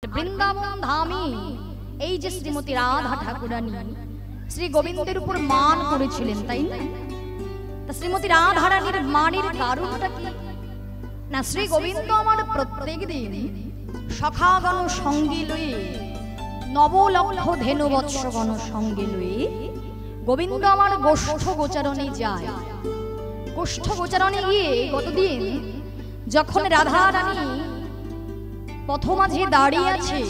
বৃন্দাবন ধামে এই যে শ্রীমতী রাধা ঠাকুরানী শ্রী গোবিন্দের উপর মান করেছিলেন, তাই না? তা শ্রীমতী রাধা রানীর মানের কারণটা কি না, শ্রী গোবিন্দ আমার প্রত্যেক দিন সখাগণ সঙ্গে লয়ে নবলক্ষ ধেনু বৎসগণ সঙ্গে লয়ে গোবিন্দ আমার গোষ্ঠ গোচারণে যায়। গোষ্ঠ গোচারণে গিয়ে গতদিন যখন রাধা রানী পথমাঝে দাঁড়িয়ে আছে,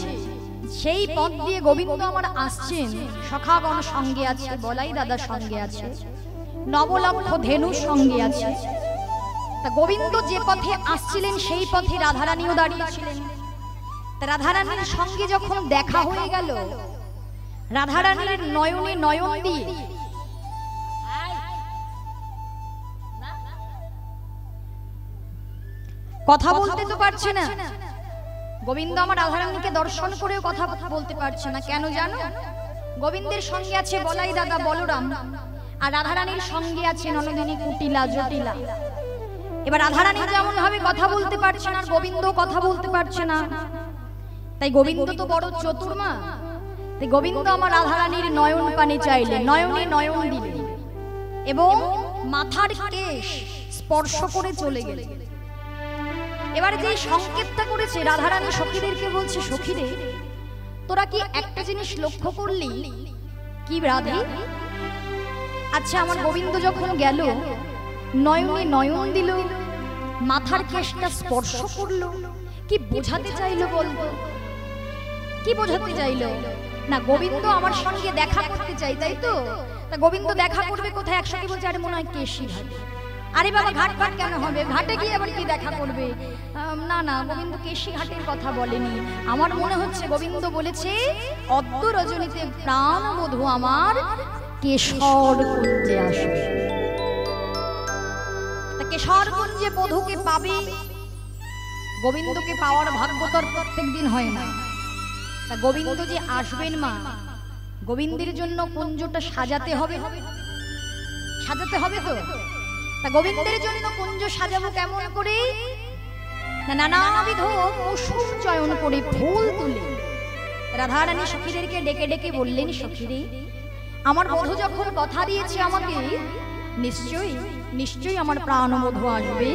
সেই পথ দিয়ে গোবিন্দ আমার আসছেন, সখাগণ সঙ্গে আছে, বলাই দাদা সঙ্গে আছে, নবলক্ষ ধেনু সঙ্গে আছে। তা গোবিন্দ যে পথে আসছিলেন সেই পথে রাধারানীও দাঁড়িয়েছিলেন। তা রাধারানীর সঙ্গে যখন দেখা হয়ে গেল, রাধারানীর নয়নে নয়ন দিয়ে কথা বলতে তো পারছে না। গোবিন্দ আমার রাধারানীকে দর্শন করেও কথা বলতে পারছে না। কেন জানো? গোবিন্দের সঙ্গে আছে বলাই দাদা বলরাম, আর রাধারানীর সঙ্গে আছে ননদিনী কুটিলা জটিলা। এবার রাধারানী যেমন ভাবে কথা বলতে পারছে না, আর গোবিন্দ কথা বলতে পারছে না। তাই গোবিন্দ তো বড় চতুর মা, তাই গোবিন্দ আমার রাধারানীর নয়ন পানে চাইলেন, নয়নে নয়ন দিলেন এবং মাথার কেশ স্পর্শ করে চলে গেলেন। এবার যে সংকেতটা করেছে, রাধারানী সখীদেরকে বলছে, সখীরে তোরা কি একটা জিনিস লক্ষ্য করলি? কি রাধে? আচ্ছা, আমার গোবিন্দ যখন গেল, নয়নে নয়ন দিল, মাথার কেশটা স্পর্শ করলো, কি বোঝাতে চাইলো বলতো? কি বোঝাতে চাইলো? না, গোবিন্দ আমার সঙ্গে দেখা করতে চাই, তাই তো? তা গোবিন্দ দেখা করবে কোথায়? একসাথে বলছে, আরে মনে হয় কেশি ঘাটে। আরে বাবা, ঘাট ঘাট কেন হবে? ঘাটে গিয়ে আবার কি দেখা করবে? না না, গোবিন্দ কেশি ঘাটের কথা বলেনি। আমার মনে হচ্ছে গোবিন্দ বলেছে, অদ্য রজনীতে প্রাণবধূ আমার কেশরকুঞ্জে আসবে। তা কেশরকুঞ্জে বধূকে পাবে, গোবিন্দকে পাওয়ার ভাগ্য তো প্রত্যেক দিন হয় না। তা গোবিন্দ যে আসবেন মা, গোবিন্দের জন্য কুঞ্জটা সাজাতে হবে, সাজাতে হবে তো। তা গোবিন্দের জন্য কুঞ্জ সাজাবো কেমন করে? নানাবিধ কুসুম চয়ন করে, ফুল তুলে রাধারানী সখীদেরকে ডেকে ডেকে বললেন, সখীরে আমার বধূ যখন কথা দিয়েছে আমাকে, নিশ্চয়ই নিশ্চয়ই আমার প্রাণবধূ আসবে।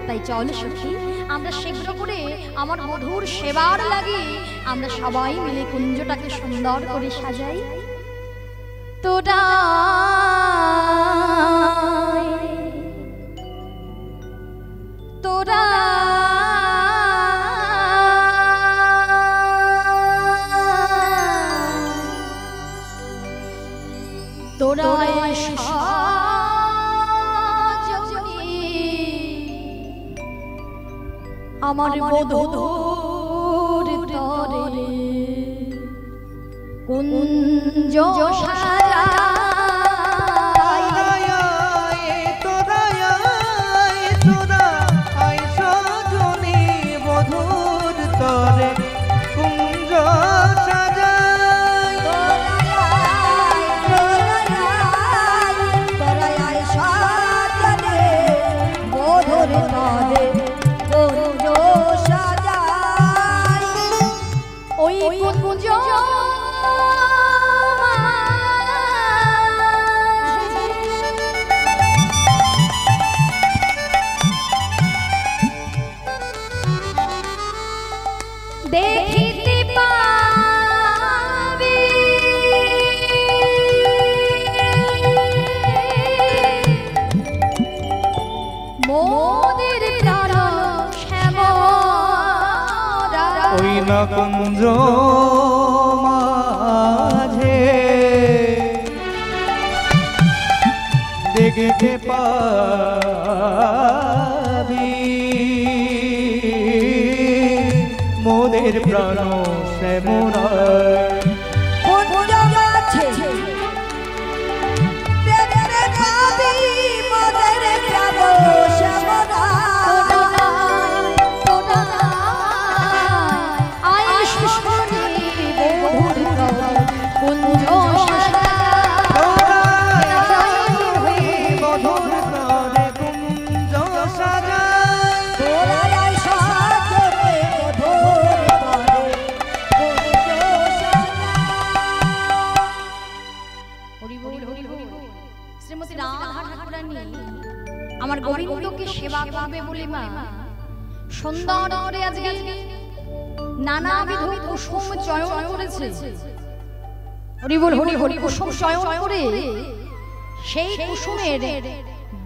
তাই চল সখী, আমরা শীঘ্র করে আমার বধূর সেবার লাগে আমরা সবাই মিলে কুঞ্জটাকে সুন্দর করে সাজাই। তোরা তোরা তোরা আমার বধূর তরে কুঞ্জ সাজাই। কুঞ্জ মাঝে দেখতে পাবি মোদের প্রাণ শ্যামরায়। পূর্ণিমা সুন্দর করে আজকে নানাবিধ কুসুম চয়ন করেছে। হরি বল হরি হরি। কুসুম চয়ন করে সেই কুসুমের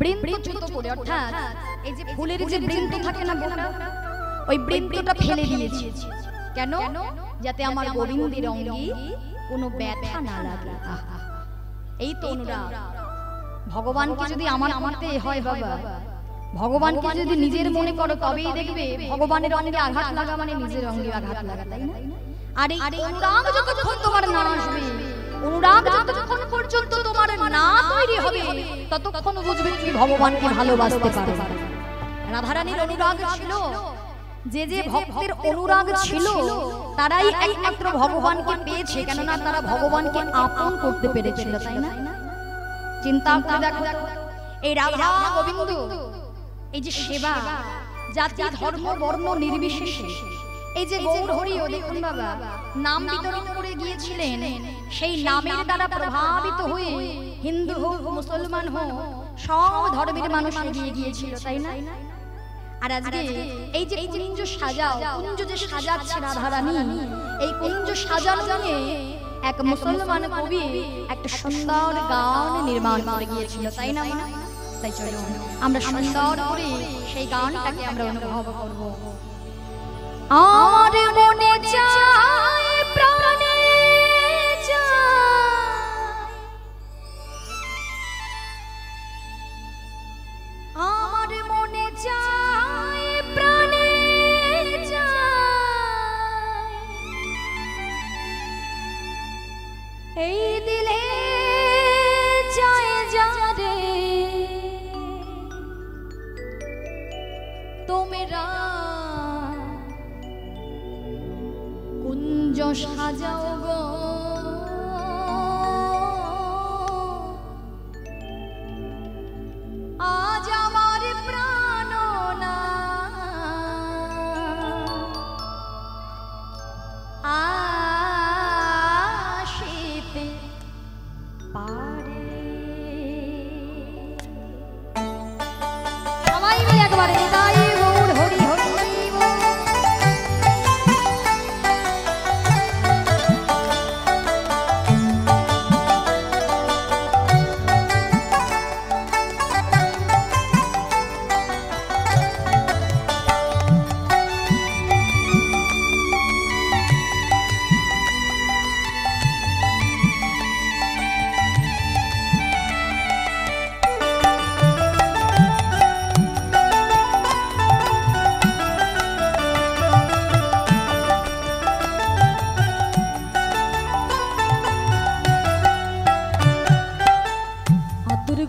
বৃন্তচ্যুত করে, অর্থাৎ এই যে ফুলের যে বৃন্ত থাকে না বোনা, ওই বৃন্তটা ফেলে দিয়েছে। কেন? যাতে আমার গোবিন্দের অঙ্গে কোনো ব্যথা না লাগে। এই তো অনুরাগ। ভগবানকে যদি আমারতে হয় বাবা, ভগবানকে যদি নিজের মনে করো তবেই দেখবে ভগবানের অঙ্গে আঘাত লাগা মানে নিজের অঙ্গে আঘাত লাগা, তাই না? আর এই অনুরাগ যতক্ষণ তোমার না আসবে, অনুরাগ যতক্ষণ পর্যন্ত তোমার না তৈরি হবে, ততক্ষণ বুঝবে তুমি ভগবানকে ভালোবাসতে পারবে। রাধারানীর অনুরাগ ছিল, যে যে ভক্তের অনুরাগ ছিল তারাই একমাত্র ভগবানকে পেয়েছে, কেননা তারা ভগবানকে আপন করতে পেরেছিল, তাই না? চিন্তা করে দেখো, এই রাধা গোবিন্দ এই যে সেবা, জাতি ধর্ম বর্ণ নির্বিশেষে এই যে গৌর হরিও দেখুন বাবা নাম বিতরণ করে গিয়েছিলেন, সেই নামের দ্বারা প্রভাবিত হয়ে হিন্দু হোক মুসলমান হোক সব ধর্মের মানুষ এগিয়ে গিয়েছিল, তাই না? আর আজকে এই যে কুঞ্জ সাজাও, কুঞ্জ যে সাজাচ্ছে রাধারানী, এই কুঞ্জ সাজানো নিয়ে এক মুসলমান কবি একটা সুন্দর গান নির্মাণ করে গিয়েছিল, তাই না? তাই চলো আমরা সুন্দর করে সেই গানটাকে আমরা অনুভব করব। আমার মনে চায় প্রাণে চায়, আমার মনে চায় প্রাণে চায়, এই দিলে চায় যারে তোমরা কুঞ্জ সাজাও গো, আজ আমার প্রাণ না আসিতে পারে। সবাই মিলে একবারে তাই গৌর হরি হরি বল।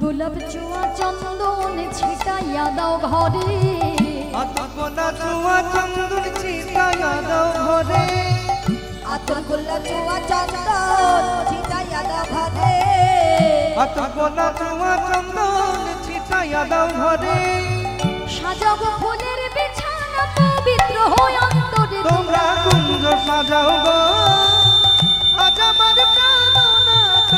গোলাপ চুয়া চন্দন ছিটাইয়া দাও ঘরে, গোলাপ চুয়া চন্দন ছিটাইয়া দাও ঘরে, গোলাপ চুয়া চন্দন ছিটাইয়া দাও ঘরে, গোলাপ চুয়া চন্দন ছিটাইয়া দাও ঘরে, সাজাবো ফুলের বিছানা পবিত্র হয়ে অন্তরে, তোমরা কুঞ্জ সাজাও গো, আজ আমার প্রাণনাথ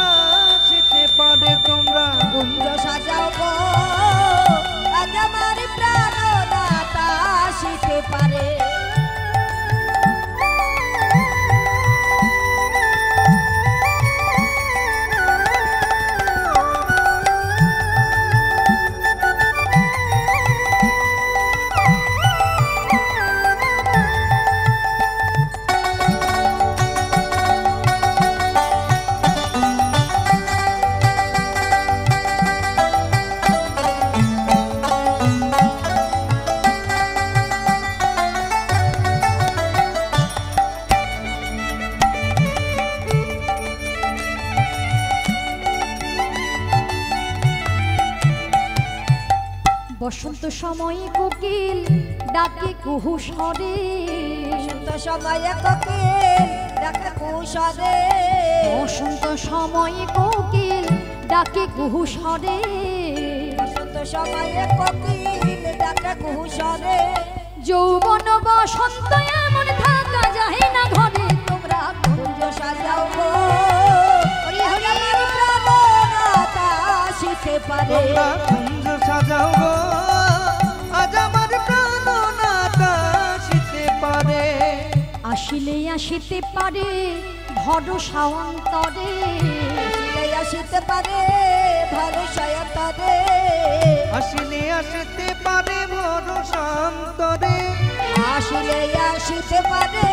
আসিতে পারে, তোমরা কুঞ্জ সাজাও গো, আজ আমার প্রাণনাথ আসিতে পারে। বসন্ত সময় কোকিল ডাকে কুহু স্বরে, বসন্ত সময়ে কোকিল ডাকে কুহু স্বরে, বসন্ত সময় কোকিল ডাকে কুহু স্বরে, বসন্ত সময়ে কোকিল ডাকে কুহু স্বরে, যৌবন বসন্ত এমন থাকা যায় না ঘরে, তোমরা কুঞ্জ সাজাও গো, হরি হরি প্রাণনাথ আসিতে পারে, তোমরা কুঞ্জ সাজাও গো, আজ আমার আসিলে আসিতে পারে ভরসা অন্তরে, আসিতে পারে ভরসা অন্তরে, আসিলে আসিতে পারে ভরসা অন্তরে, আসিলে আসিতে পারে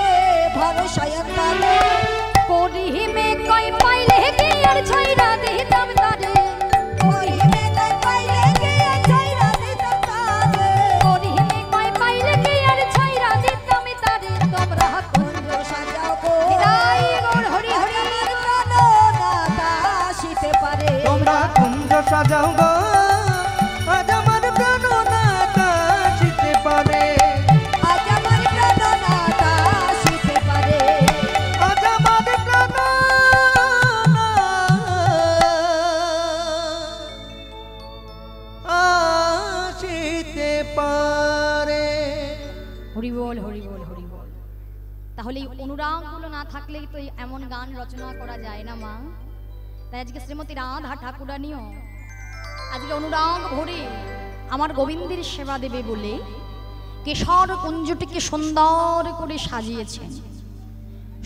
ভরসা অন্তরে, করিমে কই পাইলে কি আর ছাইরা দিতাম তারে, করিমে কই পাইলে কি আর ছাইরা দিতাম তারে, করিমে কই পাইলে কি আর ছাইরা দিতাম তারে, তোমরা কুঞ্জ সাজাও গো হৃদয় মোর হরি হরি, আমার প্রাণনাথ আসিতে পারে, তোমরা কুঞ্জ সাজাও গো আজ আমার প্রাণনাথ আসিতে পারে, আজ আমার প্রাণনাথ আসিতে পারে, আজ আমার প্রাণনাথ আসিতে পারে। হরি বল হরি বল হরি বল। তাহলে এই অনুরাগগুলো না থাকলেই তো এমন গান রচনা করা যায় না মা। তাই আজকে শ্রীমতী রাধা ঠাকুরানিও আজকে অনুরাগ ভরে আমার গোবিন্দের সেবা দেবে বলে কেশর কুঞ্জটিকে সুন্দর করে সাজিয়েছেন।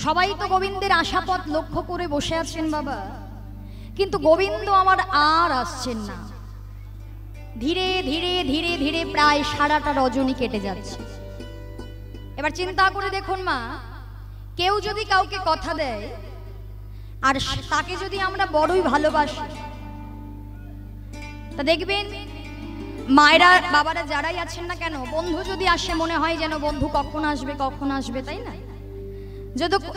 সবাই তো গোবিন্দের আশাপথ লক্ষ্য করে বসে আছেন বাবা, কিন্তু গোবিন্দ আমার আর আসছেন না। ধীরে ধীরে ধীরে ধীরে প্রায় সারাটা রজনী কেটে যাচ্ছে। এবার চিন্তা করে দেখুন মা, কেউ যদি কাউকে কথা দেয় আর তাকে যদি আমরা বড়ই ভালোবাসি, তা দেখবেন মায়েরা বাবারা যারাই আছেন না কেন, বন্ধু যদি আসে মনে হয় যেন বন্ধু কখন আসবে কখন আসবে, তাই না?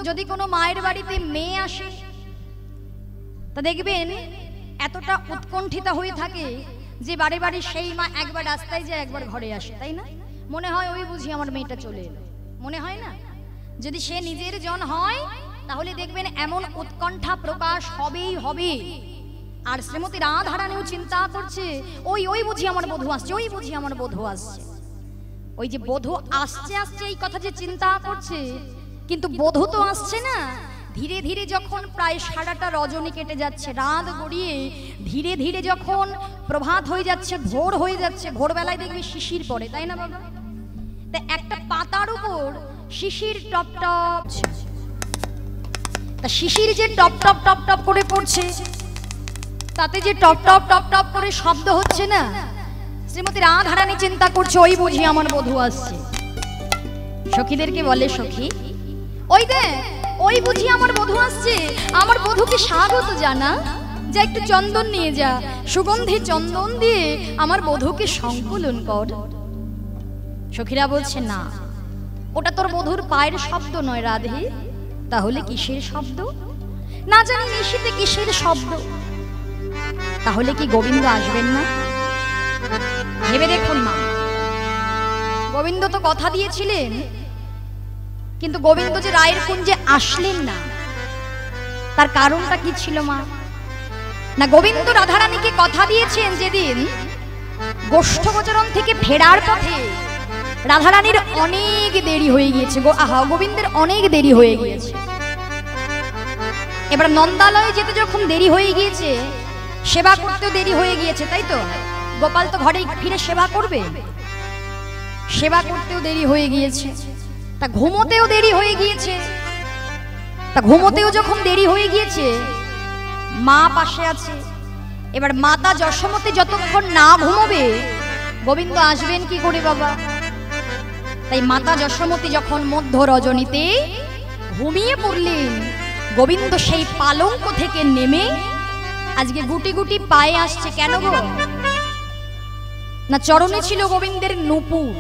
যদি কোনো মায়ের বাড়িতে মেয়ে আসে তা দেখবেন এতটা উৎকণ্ঠিতা হয়ে থাকে যে বারে বারে সেই মা একবার রাস্তায় যায় একবার ঘরে আসে, তাই না? মনে হয় ওই বুঝি আমার মেয়েটা চলে এলো, মনে হয় না? যদি সে নিজের জন হয় তাহলে দেখবেন এমন উৎকণ্ঠা প্রকাশ হবেই হবে। আর শ্রীমতী রাধারানীও চিন্তা করছে ওই ওই বুঝি আমার বধূ আসছে, ওই বুঝি আমার বধূ আসছে। ওই যে বধূ আসছে আসছে এই কথা যে চিন্তা করছে, কিন্তু বধূ তো আসছে না। ধীরে ধীরে যখন প্রায় সারাটা রজনী কেটে যাচ্ছে, রাত গড়িয়ে ধীরে ধীরে যখন প্রভাত হয়ে যাচ্ছে, ভোর হয়ে যাচ্ছে, ভোরবেলায় দেখবি শিশির পড়ে, তাই না বাবা? তা একটা পাতার উপর শিশির টপ টপ, তা শিশির যে টপ টপ টপ টপ করে পড়ছে, তাতে যে টপ টপ টপ টপ করে শব্দ হচ্ছে না, শ্রীমতী রাধারানী চিন্তা করছে ওই বুঝি আমার বধূ আসছে। সখীদেরকে বলে, সখী ওই দেখ ওই বুঝি আমার বধূ আসছে, আমার বধূকে স্বাগত জানা, যা একটু চন্দন নিয়ে যা, সুগন্ধি চন্দন দিয়ে আমার বধূকে সংকলন কর। সখীরা বলছে না, ওটা তোর বধূর পায়ের শব্দ নয় রাধে, তাহলে কিসের শব্দ? না জানি নিশীতে কিসের শব্দ। তাহলে কি গোবিন্দ আসবেন না? ভেবে দেখুন মা, গোবিন্দ তো কথা দিয়েছিলেন, কিন্তু গোবিন্দ যে রায়ের কুঞ্জে আসলেন না, তার কারণটা কি ছিল মা? না, গোবিন্দ রাধারানীকে কথা দিয়েছেন যেদিন গোষ্ঠগোচরণ থেকে ফেরার পথে রাধারানীর অনেক দেরি হয়ে গিয়েছে, গোবিন্দের অনেক দেরি হয়ে গিয়েছে। এবার নন্দালয়ে যেতে যখন দেরি হয়ে গিয়েছে, সেবা করতেও দেরি হয়ে গিয়েছে, তাই তো? গোপাল তো ঘরে ফিরে সেবা করবে, সেবা করতেও দেরি হয়ে গিয়েছে, তা ঘুমোতেও দেরি হয়ে গিয়েছে। তা ঘুমোতেও যখন দেরি হয়ে গিয়েছে, মা পাশে আছে। এবার মাতা যশোমতী যতক্ষণ না ঘুমোবে গোবিন্দ আসবেন কি করে বাবা? তাই মাতা যশোমতী যখন মধ্য রজনীতে ঘুমিয়ে পড়লেন, গোবিন্দ সেই পালঙ্ক থেকে নেমে আজকে গুটি গুটি পায়ে আসছে। কেন গো? না, চরণে ছিল গোবিন্দের নূপুর।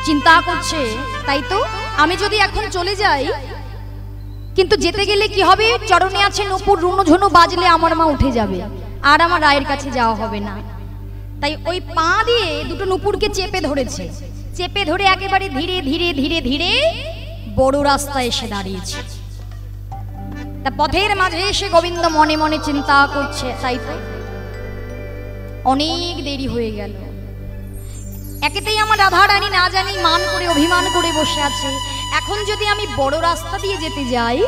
চিন্তা করছে, তাই তো আমি যদি এখন চলে যাই, কিন্তু যেতে গেলে কি হবে? চরণে আছে নূপুর, রুনুঝুনু বাজলে আমার মা উঠে যাবে, আর আমার রায়ের কাছে যাওয়া হবে না। তাই ওই পা দিয়ে দুটো নূপুরকে চেপে ধরেছে, চেপে ধরে একেবারে ধীরে ধীরে ধীরে ধীরে বড় রাস্তায় এসে দাঁড়িয়েছে। তা পথের মাঝে এসে গোবিন্দ মনে মনে চিন্তা করছে, তাই তো অনেক দেরি হয়ে গেল। একেতেই আমার রাধারানী না জানি মান করে অভিমান করে বসে আছে, এখন যদি আমি বড় রাস্তা দিয়ে যেতে যাই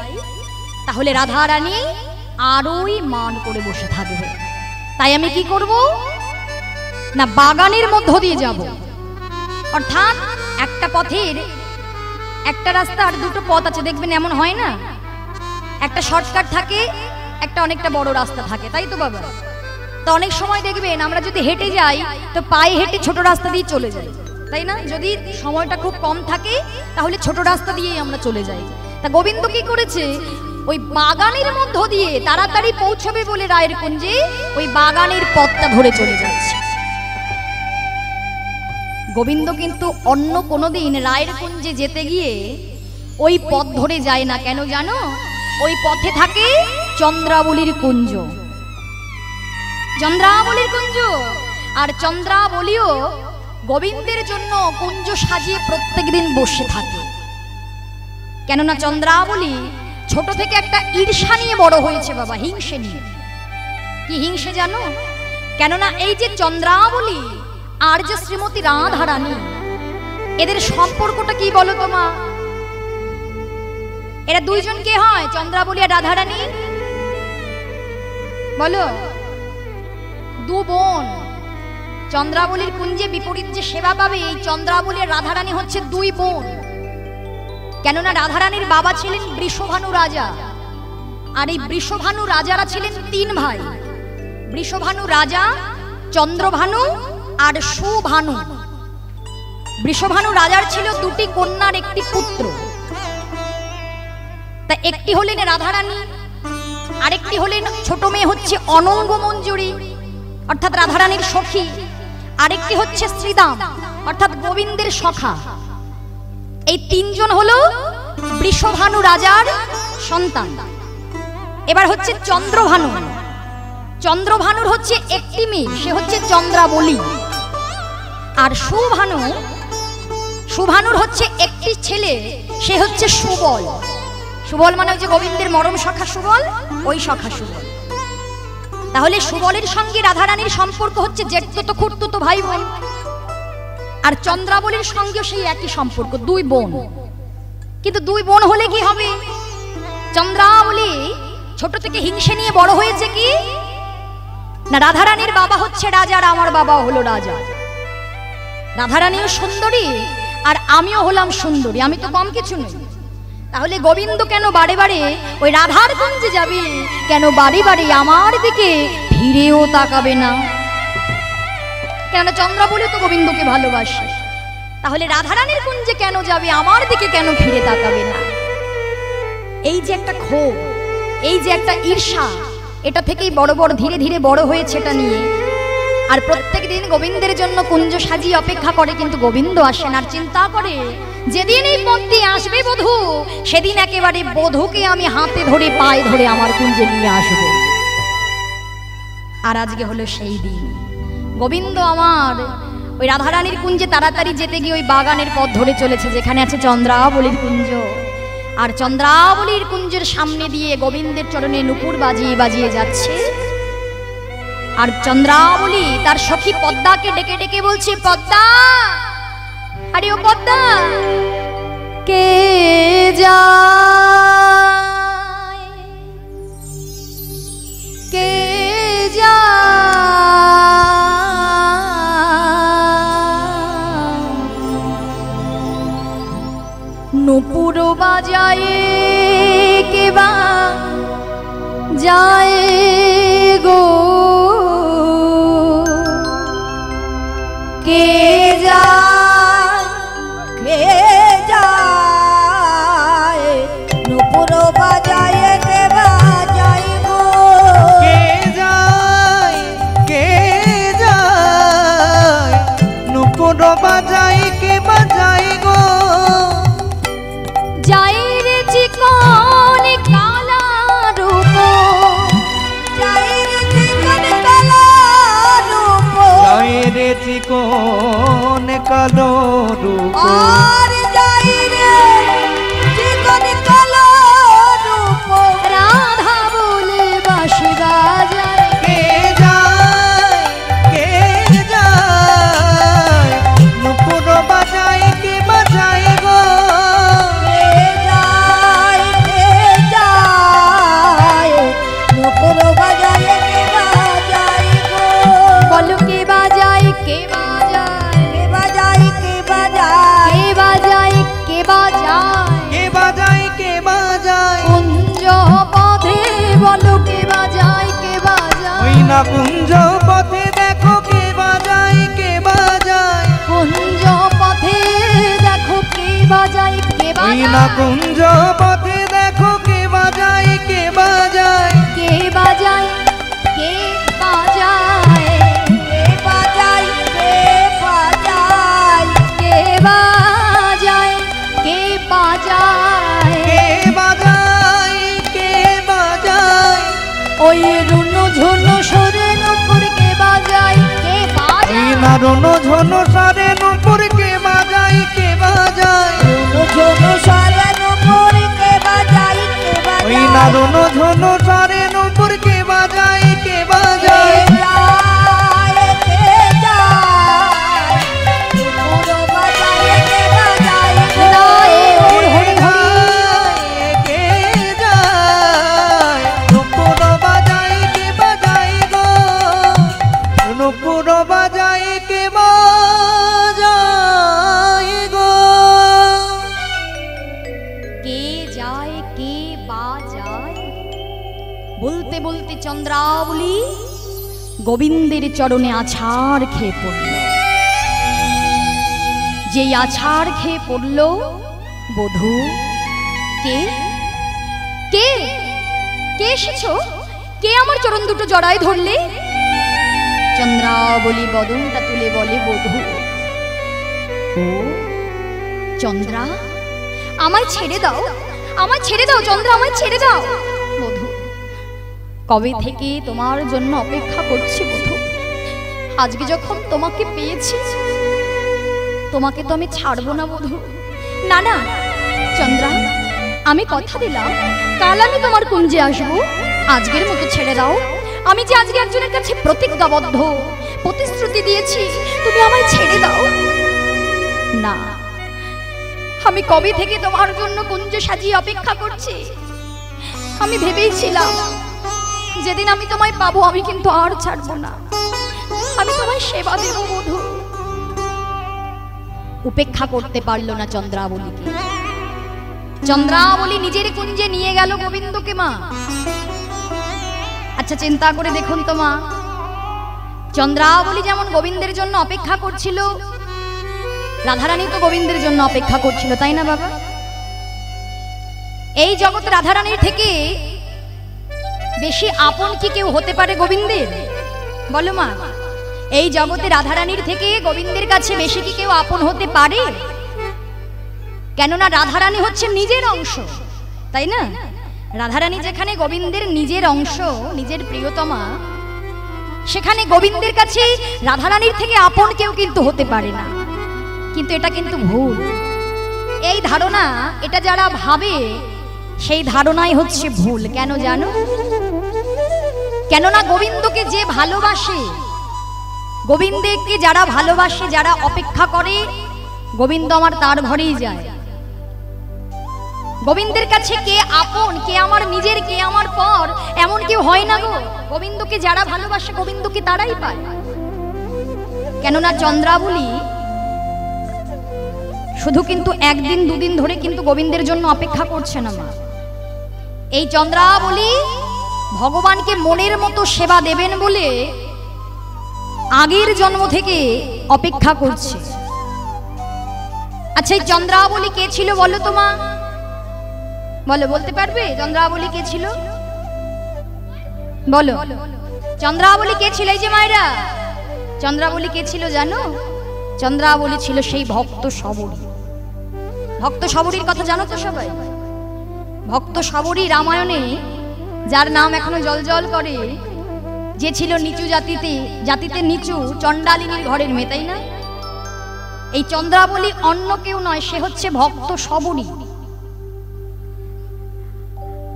তাহলে রাধারানী আরোই মান করে বসে থাকবে। তাই আমি কি করব? না, বাগানের মধ্য দিয়ে যাব, অর্থাৎ একটা পথের একটা রাস্তা আর দুটো পথ আছে, দেখবেন এমন হয় না? একটা শর্টকাট থাকে, একটা অনেকটা বড় রাস্তা থাকে, তাই তো বাবা? তো অনেক সময় দেখবেন আমরা যদি হেঁটে যাই তো পায়ে হেঁটে ছোট রাস্তা দিয়ে চলে যাই, তাই না? যদি সময়টা খুব কম থাকে তাহলে ছোট রাস্তা দিয়েই আমরা চলে যাই। তা গোবিন্দ কি করেছে, ওই বাগানের মধ্য দিয়ে তাড়াতাড়ি পৌঁছবে বলে রায়ের কুঞ্জে ওই বাগানের পথটা ধরে চলে যাচ্ছে। গোবিন্দ কিন্তু অন্য কোনোদিন রায়ের কুঞ্জে যেতে গিয়ে ওই পথ ধরে যায় না। কেন জানো? ওই পথে থাকে চন্দ্রাবলীর কুঞ্জ, চন্দ্রাবলীর কুঞ্জ। আর চন্দ্রাবলীও গোবিন্দের জন্য কুঞ্জ সাজিয়ে প্রত্যেকদিন বসে থাকে। কেননা চন্দ্রাবলী ছোট থেকে একটা ঈর্ষা নিয়ে বড় হয়েছে বাবা, হিংসে নিয়ে। কি হিংসে জানো? কেননা এই যে চন্দ্রাবলী আর যে শ্রীমতী রাধারানী, এদের সম্পর্কটা কি বলো তো মা? এরা দুইজন কে হয়, চন্দ্রাবলী আর রাধারানী? বলো। দু বোন। চন্দ্রাবলীর কুঞ্জে বিপরীত যে সেবা পাবে এই চন্দ্রাবলী আর রাধারানী হচ্ছে দুই বোন। কেননা রাধারানীর বাবা ছিলেন বৃষভানু রাজা, আর এই বৃষভানু রাজারা ছিলেন তিন ভাই। বৃষভানু রাজা, চন্দ্রভানু আর সুভানু। বৃষভানু রাজার ছিল দুটি কন্যার একটি পুত্র। তা একটি হলেন রাধারানী, আরেকটি হলেন ছোট মেয়ে হচ্ছে অনঙ্গ মঞ্জুরি অর্থাৎ রাধারানীর সখী, আরেকটি হচ্ছে শ্রীদাম অর্থাৎ গোবিন্দের সখা। এই তিনজন হলো বৃষভানু রাজার সন্তান। এবার হচ্ছে চন্দ্রভানু। চন্দ্রভানুর হচ্ছে একটি মেয়ে, সে হচ্ছে চন্দ্রাবলী। আর সুভানুর হচ্ছে একটি ছেলে, সে হচ্ছে সুবল। সুবল মানে হচ্ছে গোবিন্দের মরম সখা সুবল, ওই সখা সুবল। তাহলে সুবলের সঙ্গে রাধারানীর সম্পর্ক হচ্ছে জেঠতুতো খুড়তুতো ভাই বোন। আর চন্দ্রাবলীর সঙ্গেও সেই একই সম্পর্ক, দুই বোন। কিন্তু দুই বোন হলে কি হবে? চন্দ্রাবলী ছোট থেকে হিংসে নিয়ে বড় হয়েছে কি না, রাধারানীর বাবা হচ্ছে রাজা আর আমার বাবাও হলো রাজা। রাধারানীও সুন্দরী আর আমিও হলাম সুন্দরী, আমি তো কম কিছু নই। তাহলে গোবিন্দ কেন বারে বারে ওই রাধার কুঞ্জে যাবে? কেন বারে বারে আমার দিকে ফিরেও তাকাবে না? কেন? চন্দ্রাবলী তো গোবিন্দকে ভালোবাসে। তাহলে রাধারানীর কুঞ্জে কেন যাবে, আমার দিকে কেন ফিরে তাকাবে না? এই যে একটা ক্ষোভ, এই যে একটা ঈর্ষা, এটা থেকেই বড় বড় ধীরে ধীরে বড় হয়েছে এটা নিয়ে। আর প্রত্যেক দিন গোবিন্দের জন্য কুঞ্জ সাজিয়ে অপেক্ষা করে, কিন্তু গোবিন্দ আসেন। আর চিন্তা করে যেদিন এই পথটি আসবে বধূ, সেদিন একেবারে বধূকে আমি হাতে ধরে পায়ে ধরে আমার কুঞ্জে নিয়ে আসবো। আর আজকে হলো সেই দিন। গোবিন্দ আমার ওই রাধারানীর কুঞ্জে তাড়াতাড়ি যেতে গিয়ে ওই বাগানের পথ ধরে চলেছে যেখানে আছে চন্দ্রাবলীর কুঞ্জ। আর চন্দ্রাবলীর কুঞ্জের সামনে দিয়ে গোবিন্দের চরণে নূপুর বাজিয়ে বাজিয়ে যাচ্ছে। আর চন্দ্রাবলী তার সখী পদ্মাকে ডেকে ডেকে বলছে, পদ্মা, আরে ও পদ্মা, কে যায়, কে যায়, নূপুর বাজায় কে বা যায় গো, কে যায়, কে যায়, নূপুর না কুঞ্জ পথে দেখো কে বাজায় কে বাজায়, কুঞ্জ পথে দেখো কে বাজায় কে ওই না কুঞ্জ পথে দেখো কে বাজায় কে বাজায়, কে বাজায় কে বাজায় কে বাজায় কে বাজায় কে বাজায় কে বাজায় কে বাজায় কে বাজায়, ওই রুনু ঝুনু সরে নুপুর কে বাজায় কে ওই বাজায় না রনো ঝনো সারে নুপুর কে বাজায় কে বাজায়, ঝোনো সারে নুপুর কে বাজায় কে ওই বাজায় না রনো ঝনো সারে নুপুর কে বাজায় কে বাজায়, কে যায় নুপুর বাজায় কে বাজায় নাই ওর হরি হরি কে যায় নুপুর বাজায় কে বাজায় গো, নুপুর বাজায় কে বাজায় গো। কে যায় কে বাজায় বলতে বলতে চন্দ্রাবলী গোবিন্দের চরণে আছাড় খেয়ে পড়ল। যেই আছাড় খেয়ে পড়ল, বধূ কে কে কে এসেছো? কে আমার চরণ দুটো জড়ায় ধরলে? চন্দ্রাবলী বদনটা তুলে বলে, বধূ ও চন্দ্রা, আমায় ছেড়ে দাও, আমায় ছেড়ে দাও চন্দ্রা, আমায় ছেড়ে দাও। বধূ কবে থেকে তোমার জন্য অপেক্ষা করছি বধূ, আজকে যখন তোমাকে পেয়েছি তোমাকে তো আমি ছাড়বো না বধূ। না না চন্দ্রা, আমি কথা দিলাম কাল আমি তোমার কুঞ্জে আসবো, আজকের মতো ছেড়ে দাও। আমি যে আজকে একজনের কাছে প্রতিজ্ঞাবদ্ধ, প্রতিশ্রুতি দিয়েছি, তুমি আমায় ছেড়ে দাও। না, আমি কবে থেকে তোমার জন্য কুঞ্জ সাজিয়ে অপেক্ষা করছি। আমি ভেবেইছিলাম যেদিন আমি তোমায় পাবো আমি কিন্তু আর ছাড়বো না, আমি তোমায় সেবা দেব বধূ। উপেক্ষা করতে পারলো না চন্দ্রাবলীকে। চন্দ্রাবলী নিজের কুঞ্জে নিয়ে গেল গোবিন্দকে। মা আচ্ছা চিন্তা করে দেখুন তো মা, চন্দ্রাবলী যেমন গোবিন্দের জন্য অপেক্ষা করছিল, রাধারানী তো গোবিন্দের জন্য অপেক্ষা করছিল, তাই না বাবা? এই জগৎ রাধারানীর থেকে বেশি আপন কি কেউ হতে পারে গোবিন্দের? বলো মা, এই জগতে রাধারানীর থেকে গোবিন্দের কাছে বেশি কি কেউ আপন হতে পারে? কেননা রাধারানী হচ্ছে নিজের অংশ, তাই না? রাধারানী যেখানে গোবিন্দের নিজের অংশ, নিজের প্রিয়তমা, সেখানে গোবিন্দের কাছে রাধারানীর থেকে আপন কেউ কিন্তু হতে পারে না। কিন্তু এটা কিন্তু ভুল। এই ধারণা, এটা যারা ভাবে সেই ধারণাই হচ্ছে ভুল। কেন জানো? কেননা গোবিন্দকে যে ভালোবাসে, গোবিন্দকে যারা ভালোবাসে, যারা অপেক্ষা করে, গোবিন্দ আমার তার ঘরেই যায়। গোবিন্দের কাছে কে আপন, কে আমার নিজের, কে আমার পর, এমন কেউ হয় না গো। গোবিন্দকে যারা ভালোবাসে গোবিন্দকে তারাই পায়। কেননা চন্দ্রাবলী শুধু কিন্তু একদিন দুদিন ধরে কিন্তু গোবিন্দের জন্য অপেক্ষা করছে না মা। এই চন্দ্রাবলী ভগবানকে মনের মতো সেবা দেবেন বলে আগের জন্ম থেকে অপেক্ষা করছে। আচ্ছা এই চন্দ্রাবলী কে ছিল বলো তো মা? বলো, বলতে পারবে চন্দ্রাবলী কে ছিল? বলো চন্দ্রাবলী কে ছিল? এই যে মায়েরা, চন্দ্রাবলী কে ছিল জানো? চন্দ্রাবলী ছিল সেই ভক্ত শবরী। ভক্ত শবরীর কথা জানো তো সবাই? ভক্ত শবরী রামায়ণে যার নাম এখনো জল করে, যে ছিল নিচু জাতিতে নিচু চণ্ডালিনীর ঘরের মেয়ে, তাই না? এই চন্দ্রাবলী অন্য কেউ নয়, সে হচ্ছে ভক্ত শবরী।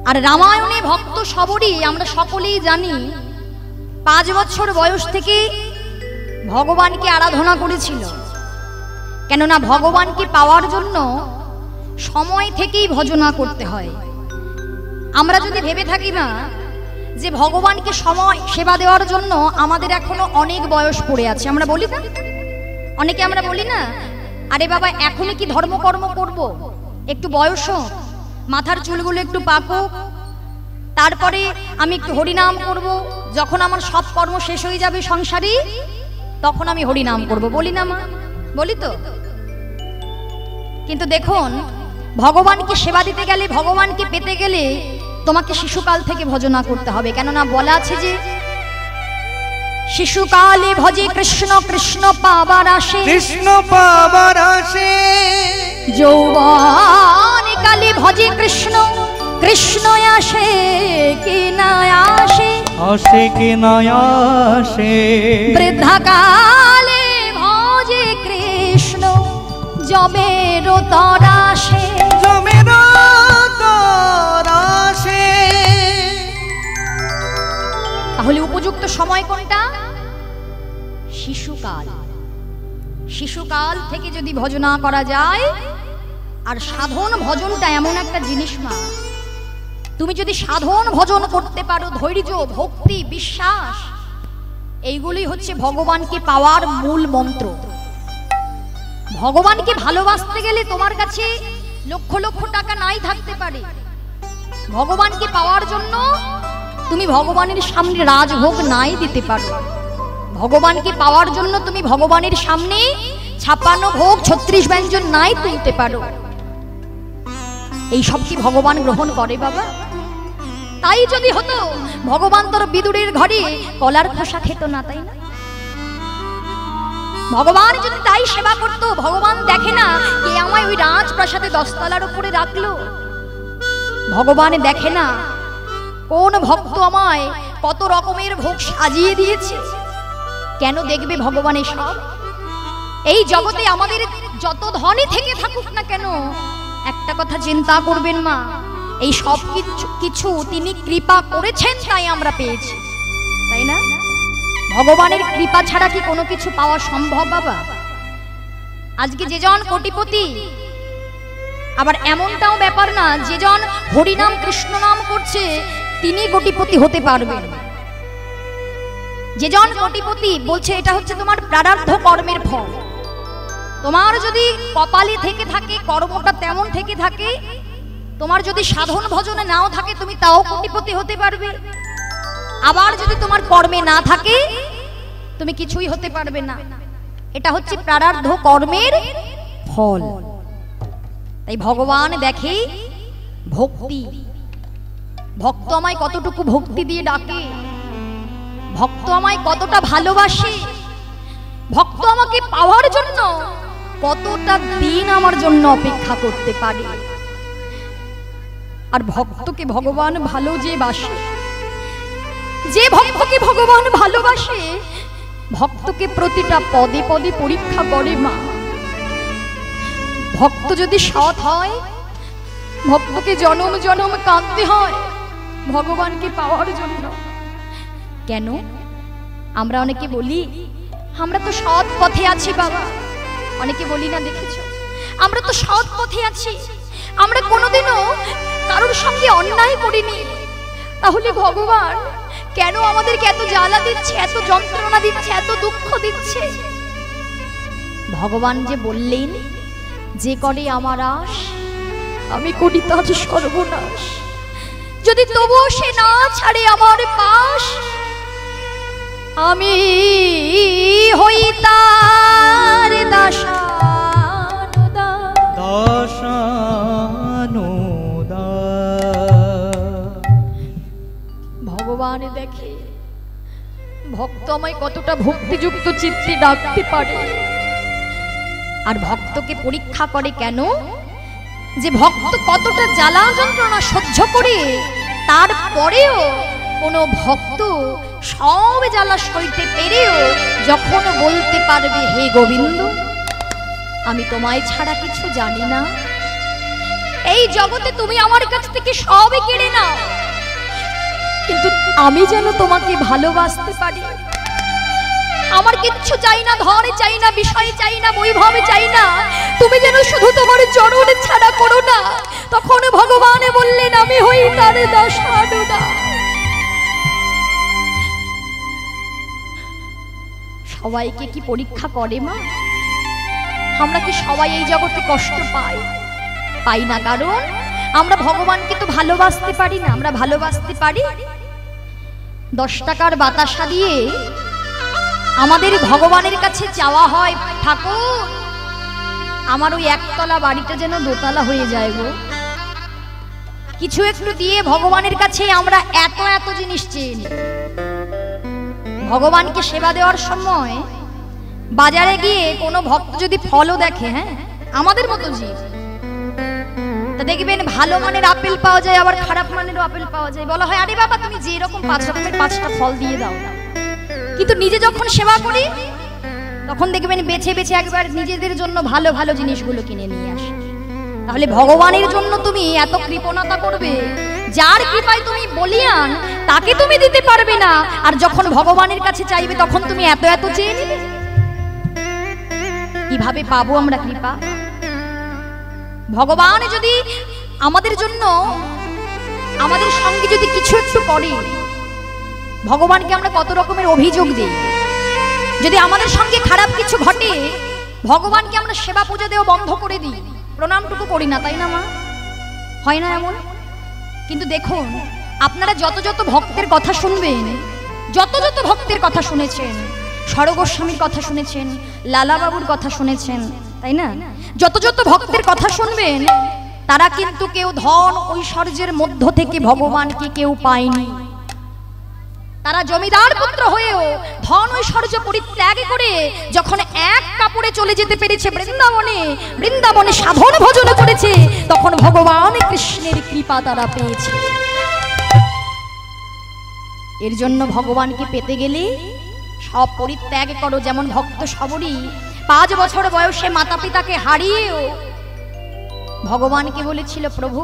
আর রামায়ণে ভক্ত শবরী আমরা সকলেই জানি 5 বছর বয়স থেকে ভগবানকে আরাধনা করেছিল। কেননা ভগবানকে পাওয়ার জন্য সময় থেকেই ভজনা করতে হয়। আমরা যদি ভেবে থাকি না যে ভগবানকে সময় সেবা দেওয়ার জন্য আমাদের এখনো অনেক বয়স পড়ে আছে, আমরা বলি না, অনেকে আমরা বলি না, আরে বাবা এখনই কি ধর্মকর্ম করব, একটু বয়স হোক, মাথার চুলগুলো একটু পাকুক, তারপরে আমি একটু হরিনাম করব, যখন আমার সব কর্ম শেষ হয়ে যাবে সংসারী, তখন আমি হরিনাম করব। বলি না মা? বলি তো। কিন্তু দেখুন, ভগবানকে সেবা দিতে গেলে, ভগবানকে পেতে গেলে তোমাকে শিশুকাল থেকে ভজনা করতে হবে। কেননা বলা আছে যে শিশুকালে ভজে কৃষ্ণ, কৃষ্ণ পাবার আসে, কৃষ্ণ পাবার আসে। যৌবন কালে ভজে কৃষ্ণ, কৃষ্ণ আসে কি না আসে, আসে কি না আসে। বৃদ্ধাকালে ভজে কৃষ্ণ, জমের তরাসে, জমের তরাসে। তাহলে উপযুক্ত সময় কোনটা? শিশুকাল। শিশুকাল থেকে যদি ভজনা করা যায়, আর সাধন ভজনটা এমন একটা জিনিস মা, তুমি যদি সাধন ভজন করতে পারো, ধৈর্য, ভক্তি, বিশ্বাস, এইগুলি হচ্ছে ভগবানকে পাওয়ার মূল মন্ত্র। ভগবানকে ভালোবাসতে গেলে তোমার কাছে লক্ষ লক্ষ টাকা নাই থাকতে পারে। ভগবানকে পাওয়ার জন্য তুমি ভগবানের সামনে রাজভোগ নাই দিতে পারো। ভগবানকে পাওয়ার জন্য তুমি ভগবানের সামনে 56 ভোগ 36 ব্যঞ্জন নাই তুলতে পারো। এই সব কি ভগবান গ্রহণ করে বাবা? তাই যদি হতো, ভগবান তোর বিদুরের ঘরে কলার খোসা খেত না, তাই না? ভগবান যদি তাই সেবা করত, ভগবান দেখে না কে আমায় ওই রাজপ্রাসাদে 10 তলার উপরে রাখলো? ভগবান দেখে না কোন ভক্ত আমায় কত রকমের ভোগ সাজিয়ে দিয়েছে? কেন দেখবে ভগবান এসব? এই জগতে আমাদের যত ধনী থেকে থাকুক না কেন, একটা কথা চিন্তা করবেন মা, এই সব কিছু তিনি কৃপা করেছেন, তাই আমরা পেয়েছি, তাই না? ভগবানের কৃপা ছাড়া কি কোনো কিছু পাওয়া সম্ভব বাবা? আজকে যেজন কোটিপতি, আবার এমনটাও ব্যাপার না যেজন হরিনাম কৃষ্ণ নাম করছে তিনি কোটিপতি হতে পারবেন। যেজন কোটিপতি বলছে এটা হচ্ছে তোমার প্রারব্ধ কর্মের ফল। তোমার যদি কপালে থেকে থাকে, কর্মটা তেমন থেকে থাকে, তোমার যদি সাধন ভজনে নাও থাকে, তুমি তাও কোটিপতি হতে পারবে। আবার যদি তোমার কর্মে না থাকে, তুমি কিছুই হতে পারবে না। এটা হচ্ছে প্রারব্ধ কর্মের ফল। তাই ভগবান দেখে ভক্তি। ভক্ত আমায় কতটুকু ভক্তি দিয়ে ডাকে, ভক্ত আমায় কতটা ভালোবাসে, ভক্ত আমাকে পাওয়ার জন্য কতটা দিন আমার জন্য অপেক্ষা করতে পারে। আর ভক্তকে ভগবান ভালো যে বাসে, যে ভক্তকে ভগবান ভালোবাসে, ভক্তকে প্রতিটা পদে পদে পরীক্ষা করে মা। ভক্ত যদি সৎ হয়, ভক্তকে জনম জনম কাঁদতে হয় ভগবানকে পাওয়ার জন্য। কেন? আমরা অনেকে বলি আমরা তো সৎ পথে আছি বাবা, অনেকে বলি না দেখেছো, আমরা তো সৎ পথে আছি, আমরা কোনোদিনও কারোর সঙ্গে অন্যায় করিনি, তাহলে ভগবান কেন আমাদেরকে এত জ্বালা দিচ্ছে, এত যন্ত্রণা দিচ্ছে, এত দুঃখ দিচ্ছে? ভগবান যে বললেন, যে করে আমার আশ আমি করি তার সর্বনাশ, যদি তবুও সে না ছাড়ে আমার পাশ, আমি হই তার দাসানুদা। দাসানুদা। ভগবান দেখে ভক্ত আমায় কতটা ভক্তিযুক্ত চিত্তে ডাকতে পারে। আর ভক্তকে পরীক্ষা করে কেন? যে ভক্ত কতটা জ্বালা যন্ত্রণা সহ্য করে, তারপরেও কোনো ভক্ত সব জ্বালা সইতে পেরেও যখন বলতে পারবে, হে গোবিন্দ আমি তোমায় ছাড়া কিছু জানি না, এই জগতে তুমি আমার কাছ থেকে সব কেড়ে নাও, কিন্তু আমি যেন তোমাকে ভালোবাসতে পারি। আমার কিচ্ছু চাই না, ধন চাই না, বিষয় চাই না, বৈভব চাই না, তুমি যেন শুধু তোমার চরণ ছাড়া করো না। তখন ভগবান বললেন, আমি হই তার দাসানুদা। সবাইকে কি পরীক্ষা করে মা? আমরা কি সবাই এই জগতে কষ্ট পাই? পাই না, কারণ আমরা ভগবানকে তো ভালোবাসতে পারি না। আমরা ভালোবাসতে পারি 10 টাকার বাতাসা দিয়ে আমাদের ভগবানের কাছে চাওয়া হয়, ঠাকুর আমার ওই একতলা বাড়িটা যেন দোতলা হয়ে যায় গো। কিছু একটু দিয়ে ভগবানের কাছে আমরা এত এত জিনিস চেয়ে নিই। ভগবানকে সেবা দেওয়ার সময় বাজারে গিয়ে কোনো ভক্ত যদি ফলও দেখে, হ্যাঁ আমাদের মতো জীব, তা দেখবেন ভালো মানের আপেল পাওয়া যায়, আবার খারাপ মানেরও আপেল পাওয়া যায়। বলা হয় আরে বাবা তুমি যে রকম 5 রকমের 5টা ফল দিয়ে দাও। কিন্তু নিজে যখন সেবা করি তখন দেখবেন বেছে বেছে একবার নিজেদের জন্য ভালো ভালো জিনিসগুলো কিনে নিয়ে আসে। তাহলে ভগবানের জন্য তুমি এত কৃপণতা করবে, যার কৃপায় তুমি বলিয়ান তাকে তুমি দিতে পারবে না, আর যখন ভগবানের কাছে চাইবে তখন তুমি এত এত চেয়ে নেবে। কিভাবে পাবো আমরা কৃপা? ভগবান যদি আমাদের জন্য আমাদের সঙ্গে যদি কিছু একটু করে, ভগবানকে আমরা কত রকমের অভিযোগ দিই। যদি আমাদের সঙ্গে খারাপ কিছু ঘটে, ভগবানকে আমরা সেবা পূজা দেওয়া বন্ধ করে দিই, প্রণামটুকু করি না, তাই না মা? হয় না এমন? কিন্তু দেখুন, আপনারা যত যত ভক্তের কথা শুনবেন, যত যত ভক্তের কথা শুনেছেন, স্বরগোস্বামীর কথা শুনেছেন, লালাবাবুর কথা শুনেছেন, তাই না? যত যত ভক্তের কথা শুনবেন, তারা কিন্তু কেউ ধন ঐশ্বর্যের মধ্য থেকে ভগবানকে কেউ পায়নি। তারা জমিদার পুত্র হয়েও ধন ঐশ্বর্য পরিত্যাগ করে যখন এক কাপড়ে চলে যেতে পেরেছে বৃন্দাবনে, বৃন্দাবনে সাধন ভজন করেছে, তখন ভগবান কৃষ্ণের কৃপা তারা পেয়েছে। এর জন্য ভগবানকে পেতে গেলে সব পরিত্যাগ করো। যেমন ভক্ত সবরী 5 বছর বয়সে মাতা পিতাকে হারিয়েও ভগবানকে বলেছিল, প্রভু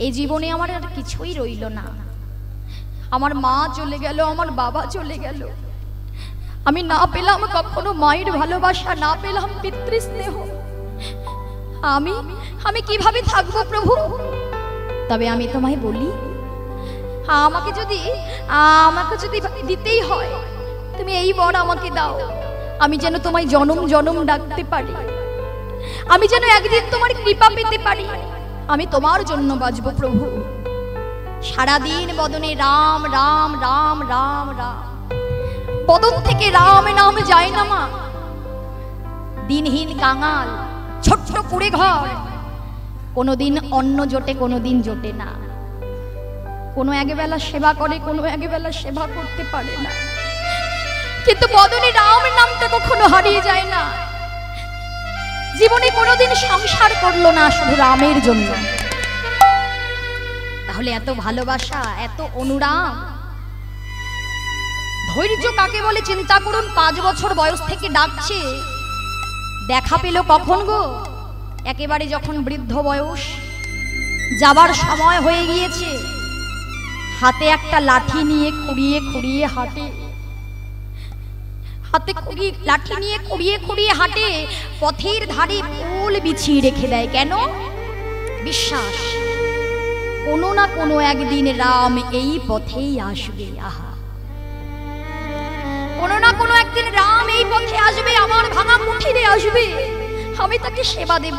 এই জীবনে আমার আর কিছুই রইল না, আমার মা চলে গেল, আমার বাবা চলে গেল, আমি না পেলাম কখনো মায়ের ভালোবাসা, না পেলাম পিতৃস্নেহ, আমি কিভাবে থাকবো প্রভু? তবে আমি তোমায় বলি, আমাকে যদি দিতেই হয়, তুমি এই বর আমাকে দাও, আমি যেন তোমায় জনম জনম ডাকতে পারি, আমি যেন একদিন তোমার কৃপা পেতে পারি, আমি তোমার জন্য বাঁচবো প্রভু। সারাদিন বদনে রাম রাম রাম রাম রাম, বদন থেকে রাম নাম যায় না মা। দিনহীন কাঙাল, ছোট্ট কুড়ে ঘর, কোনোদিন অন্ন জোটে, কোনোদিন জোটে না। কোনো একবেলা সেবা করে, কোনো একবেলা সেবা করতে পারে না, কিন্তু বদনে রাম নামটা কখনো হারিয়ে যায় না। জীবনে কোনোদিন সংসার করলো না শুধু রামের জন্য। তাহলে এত ভালোবাসা, এত অনুরাগ, ধৈর্য কাকে বলে চিন্তা করুন। 5 বছর বয়স থেকে ডাকছে, দেখা পেল কখন গো? একেবারে যখন বৃদ্ধ বয়স, যাবার সময় হয়ে গিয়েছে, হাতে একটা লাঠি নিয়ে খুঁড়িয়ে খুঁড়িয়ে হাঁটে, হাতে লাঠি নিয়ে খুঁড়িয়ে খুঁড়িয়ে হাঁটে, পথের ধারে ফুল বিছিয়ে রেখে দেয়। কেন? বিশ্বাস, কোনো না কোনো একদিন রাম এই পথেই আসবে। আহা, কোনো না কোনো একদিন রাম এই পথে আসবে, আমার ভাঙা কুঠিরে আসবে, আমি তাকে সেবা দেব।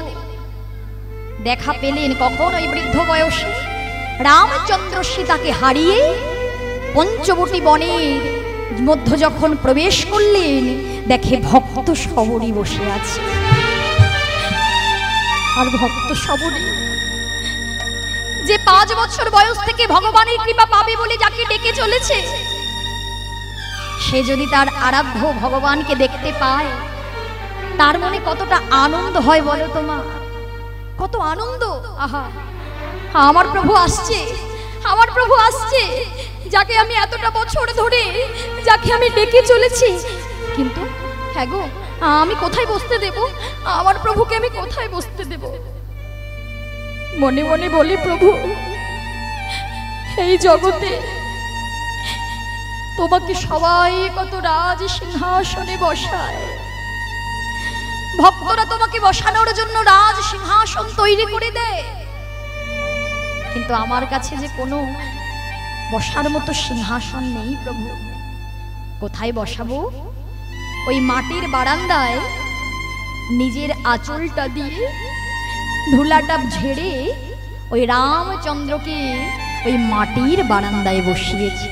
দেখা পেলেন কখন? ওই বৃদ্ধ বয়সে রামচন্দ্র সীতাকে হারিয়ে পঞ্চবটী বনের মধ্যে যখন প্রবেশ করলেন, দেখে ভক্ত সবরী বসে আছে। আর ভক্ত সবরী যে 5 বছর বয়স থেকে ভগবানের কৃপা পাবে বলে যাকে ডেকে চলেছে, সে যদি তার আরাধ্য ভগবানকে দেখতে পায়, তার মনে কতটা আনন্দ হয় বলো তো মা? কত আনন্দ! আহা, আমার প্রভু আসছে, আমার প্রভু আসছে, যাকে আমি এতটা বছর ধরে, যাকে আমি ডেকে চলেছি। কিন্তু হ্যাঁ গো, আমি কোথায় বসতে দেব? আমার প্রভুকে আমি কোথায় বসতে দেব? মনে মনে বলি, প্রভু এই জগতে তোমাকে সবাই কত রাজ সিংহাসনে বসায়, ভক্তরা তোমাকে বসানোর জন্য রাজ সিংহাসন তৈরি করে দেয়, কিন্তু আমার কাছে যে কোনো বসার মতো সিংহাসন নেই প্রভু। কোথায় বসাবো? ওই মাটির বারান্দায় নিজের আঁচলটা দিয়ে ধুলাটা ঝেড়ে ওই রামচন্দ্রকে ওই মাটির বারান্দায় বসিয়েছে।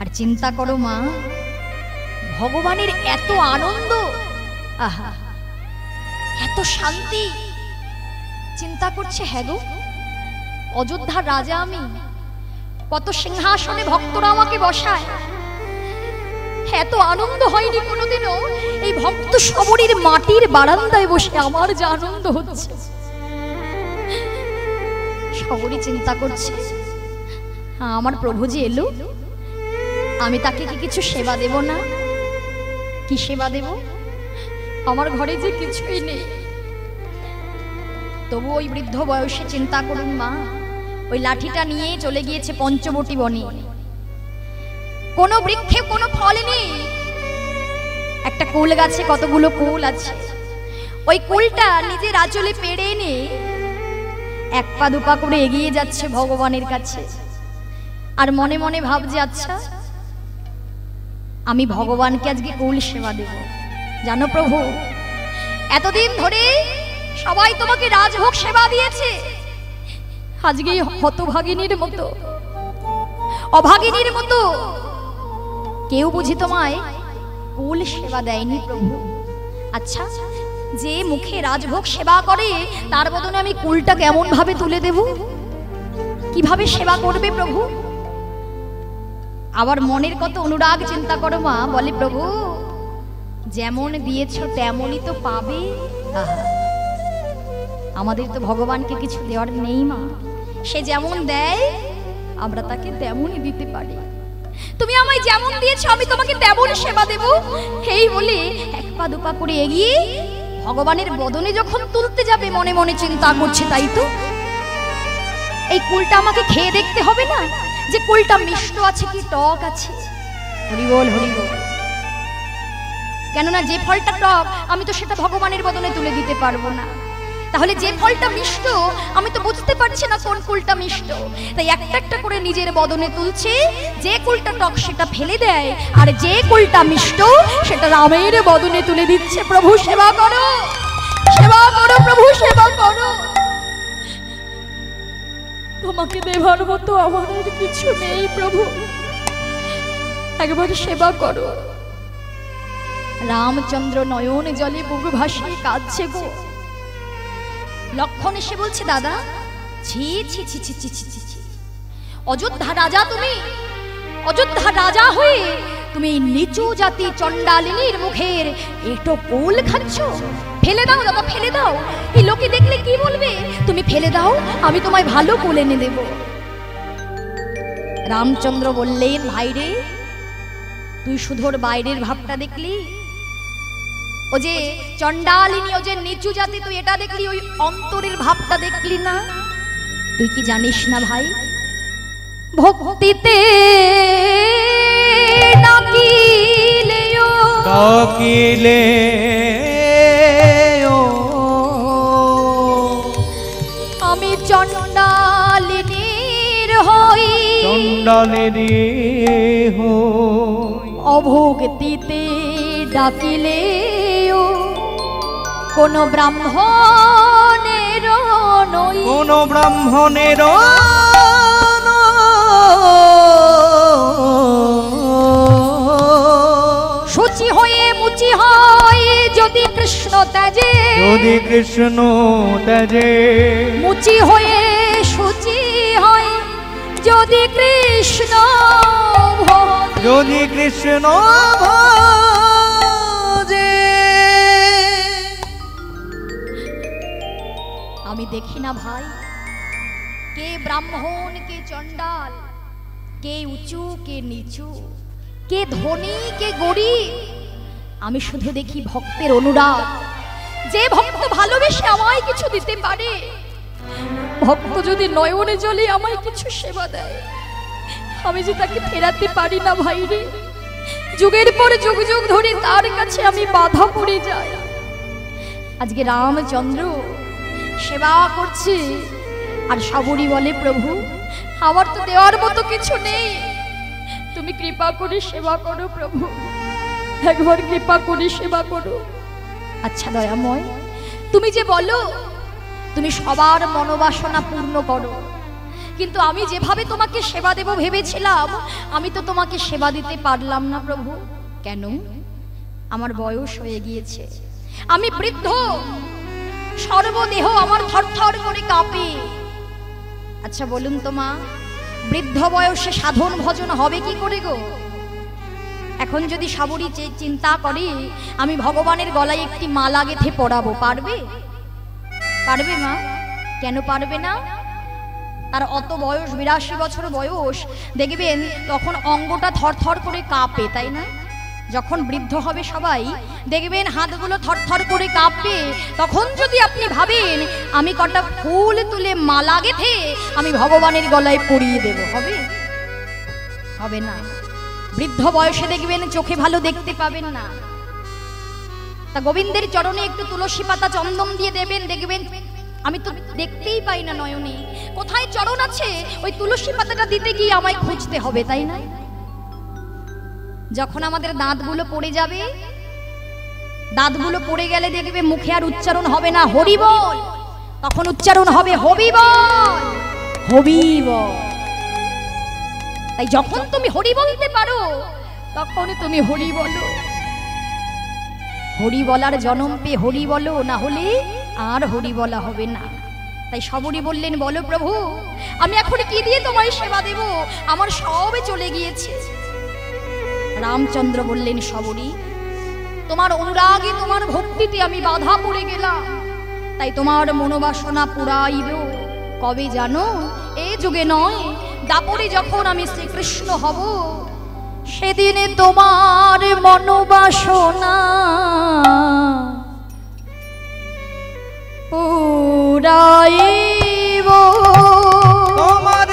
আর চিন্তা করো মা, ভগবানের এত আনন্দ, আহা এত শান্তি, চিন্তা করছে হ্যাঁ গো, অযোধ্যার রাজা আমি, কত সিংহাসনে ভক্তরা আমাকে বসায়, এত আনন্দ হয়নি কোনোদিনও। এই ভক্ত শবরীর মাটির বারান্দায় বসে আমার যে আনন্দ হচ্ছে। শবরী চিন্তা করছে, আমার প্রভু যে এলো, আমি তাকে কি কিছু সেবা দেব না? কি সেবা দেব? আমার ঘরে যে কিছুই নেই। তবু ওই বৃদ্ধ বয়সে চিন্তা করুন মা, ওই লাঠিটা নিয়ে চলে গিয়েছে পঞ্চবটী বনে। কোনো বৃক্ষে কোনো ফল নেই, একটা কুল গাছে কতগুলো কুল আছে। ওই কুলটা নিজের আঁচলে পেড়ে এনে এক পা দুপা করে এগিয়ে যাচ্ছে ভগবানের কাছে। আর মনে মনে ভাবছে, আচ্ছা আমি ভগবানকে আজকে কুল সেবা দেব। জানো প্রভু, এতদিন ধরে সবাই তোমাকে রাজভোগ সেবা দিয়েছে, আজকে হতভাগিনীর মতো, অভাগিনীর মতো কেউ বুঝি তোমায় কুল সেবা দেয়নি প্রভু। আচ্ছা, যে মুখে রাজভোগ সেবা করে তার বদলে আমি কুলটা কেমন ভাবে তুলে দেব? কিভাবে সেবা করবে প্রভু? আবার মনের কত অনুরাগ চিন্তা করো মা, বলে প্রভু যেমন দিয়েছ তেমনই তো পাবে। আমাদের তো ভগবানকে কিছু দেওয়ার নেই মা, সে যেমন দেয় আমরা তাকে তেমনই দিতে পারি। তুমি আমায় যেমন দিয়েছো আমি তোমাকে তেমনই সেবা দেব। এই বলে এক পা দুপা করে এগিয়ে ভগবানের বদনে যখন তুলতে যাবে, মনে মনে চিন্তা করছে, তাই তো এই কুলটা আমাকে খেয়ে দেখতে হবে না, যে কুলটা মিষ্ট আছে কি টক আছে। হরি বল হরি বল। কেননা যে ফলটা টক আমি তো সেটা ভগবানের বদনে তুলে দিতে পারবো না। তাহলে যে ফলটা মিষ্ট আমি তো বুঝতে পারছি না কোন কুলটা মিষ্ট, তাই একটা একটা করে নিজের বদনে তুলছে। যে কুলটা টক সেটা ফেলে দেয়, আর যে কুলটা মিষ্ট সেটা রামের বদনে তুলে দিচ্ছে। প্রভু সেবা করো, সেবা করো প্রভু, সেবা করো। তোমাকে দেবার মতো আমার আর কিছু নেই প্রভু, একবার সেবা করো। রামচন্দ্র নয়ন জলে বুক ভাসিয়ে কাঁদছে গো। লক্ষণ এসে বলছে, দাদা ছি ছি ছি ছি ছি ছি ছি, অযোধ্যা রাজা তুমি, অযোধ্যা রাজা হয়ে তুমি নিচু জাতি চণ্ডালিনীর মুখের এটো কুল খাচ্ছ। ফেলে দাও দাদা, ফেলে দাও, এই লোকে দেখলে কি বলবে? তুমি ফেলে দাও, আমি তোমায় ভালো কুল এনে দেব। রামচন্দ্র বললেন, ভাইরে তুই শুধু ওর বাইরের ভাবটা দেখলি, ও যে চণ্ডালিনী, ও যে নিচু জাতি, তুই এটা দেখলি, ওই অন্তরের ভাবটা দেখলি না। তুই কি জানিস না ভাই, ভক্তিতে ডাকিলে আমি চণ্ডালিনীর হই, চণ্ডালিনীর হই, অভক্তিতে ডাকিলে কোন ব্রাহ্মণের নই, কোন ব্রাহ্মণের শুচি হয়ে মুচি হয় যদি কৃষ্ণ ত্যাজে, যদি কৃষ্ণ ত্যাজে, মুচি হয়ে শুচি হয় যদি কৃষ্ণ ভজে, যদি কৃষ্ণ ভজে। আমি দেখি না ভাই, কে ব্রাহ্মণ কে চণ্ডাল, কে উঁচু কে নিচু, কে ধনী কে গরিব। আমি শুধু দেখি ভক্তের অনুরাগ। যে ভক্ত ভালোবেসে আমায় কিছু দিতে পারে, ভক্ত যদি নয়নে জলে আমায় কিছু সেবা দেয়, আমি যে তাকে ফেরাতে পারি না ভাইরে। যুগের পর যুগ যুগ ধরে তার কাছে আমি বাধা পড়ে যাই। আজকে রামচন্দ্র সেবা করছে, আর শবরী বলে, প্রভু আমার তো দেওয়ার মতো কিছু নেই, তুমি কৃপা করে সেবা করো প্রভু, একবার কৃপা করে সেবা করো। আচ্ছা দয়াময়, তুমি যে বলো তুমি সবার মনোবাসনা পূর্ণ করো। কিন্তু আমি যেভাবে তোমাকে সেবা দেব ভেবেছিলাম, আমি তো তোমাকে সেবা দিতে পারলাম না প্রভু। কেন? আমার বয়স হয়ে গিয়েছে, আমি বৃদ্ধ, সর্বদেহ আমার থরথর করে কাঁপে। আচ্ছা বলুন তো মা, বৃদ্ধ বয়সে সাধন ভজন হবে কি করে গো? এখন যদি সাবরী চিন্তা করি আমি ভগবানের গলায় একটি মালা গেঁথে পরাবো, পারবে? পারবে মা? কেন পারবে না? তার অত বয়স, 82 বছর বয়স, দেখবেন তখন অঙ্গটা থরথর করে কাঁপে, তাই না? যখন বৃদ্ধ হবে সবাই দেখবেন হাতগুলো থরথর করে কাঁপবে। তখন যদি আপনি ভাবেন আমি কটা ফুল তুলে মালা গেঁথে আমি ভগবানের গলায় পরিয়ে দেব, হবে? হবে না। বৃদ্ধ বয়সে দেখবেন চোখে ভালো দেখতে পাবেন না। তা গোবিন্দের চরণে একটু তুলসী পাতা চন্দন দিয়ে দেবেন, দেখবেন আমি তো দেখতেই পাই না নয়নে, কোথায় চরণ আছে ওই তুলসী পাতাটা দিতে গিয়ে আমায় খুঁজতে হবে, তাই না? যখন আমাদের দাঁতগুলো পড়ে যাবে, দাঁতগুলো পড়ে গেলে দেখবে মুখে আর উচ্চারণ হবে না হরি বল, তখন উচ্চারণ হবে হবি বল, হবি বল। তাই যখন তুমি হরি বলতে পারো তখন তুমি হরি বলো। হরি বলার জন্ম পে হরি বলো, না হলে আর হরি বলা হবে না। তাই সাবরী বললেন, বলো প্রভু আমি এখন কি দিয়ে তোমায় সেবা দেব? আমার সবে চলে গিয়েছে। রামচন্দ্র বললেন, সাবরী তোমার অনুরাগে তোমার ভক্তিতে আমি বাধা পড়ে গেলাম, তাই তোমার মনোবাসনা পুরাইব কবে জানো? এই যুগে নয়, দাপরে যখন আমি শ্রীকৃষ্ণ হব সেদিনে তোমার মনোবাসনা পুরাইব। তোমার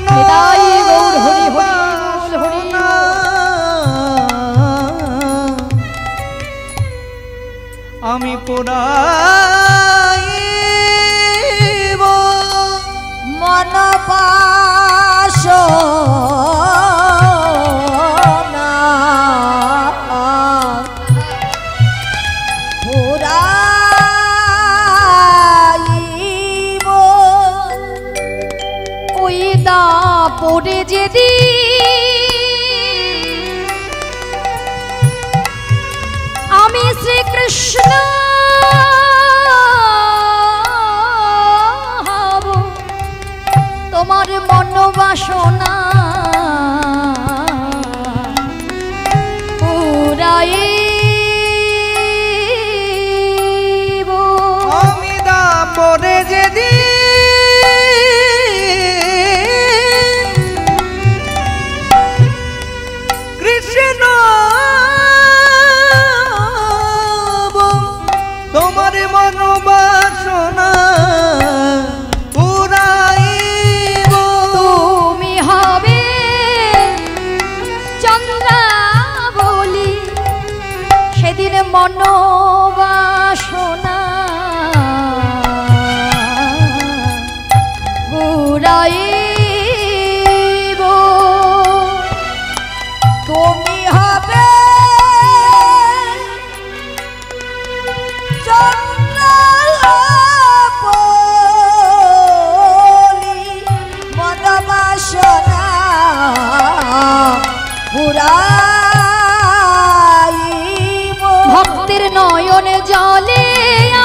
হৃদয় গৌর হরি হরি বল, হরি মনোবাসনা আমি পুরাইব। মনোবাসনা পুরাইব। ওই দাপরে যেদিন আমি শ্রীকৃষ্ণ হব, তোমার মনোবাসনা পুরাইব। আমি দাপরে যেদিন কৃষ্ণ তোমার মনোবাসনা পুরাইব। তুমি হবে চন্দ্রাবলী, সেদিন মনোবাসনা পুরাইব। তুমি হবে চন্দ্রাবলী, মনোবাসনা পুরাইব। ভক্তের নয়নে জলে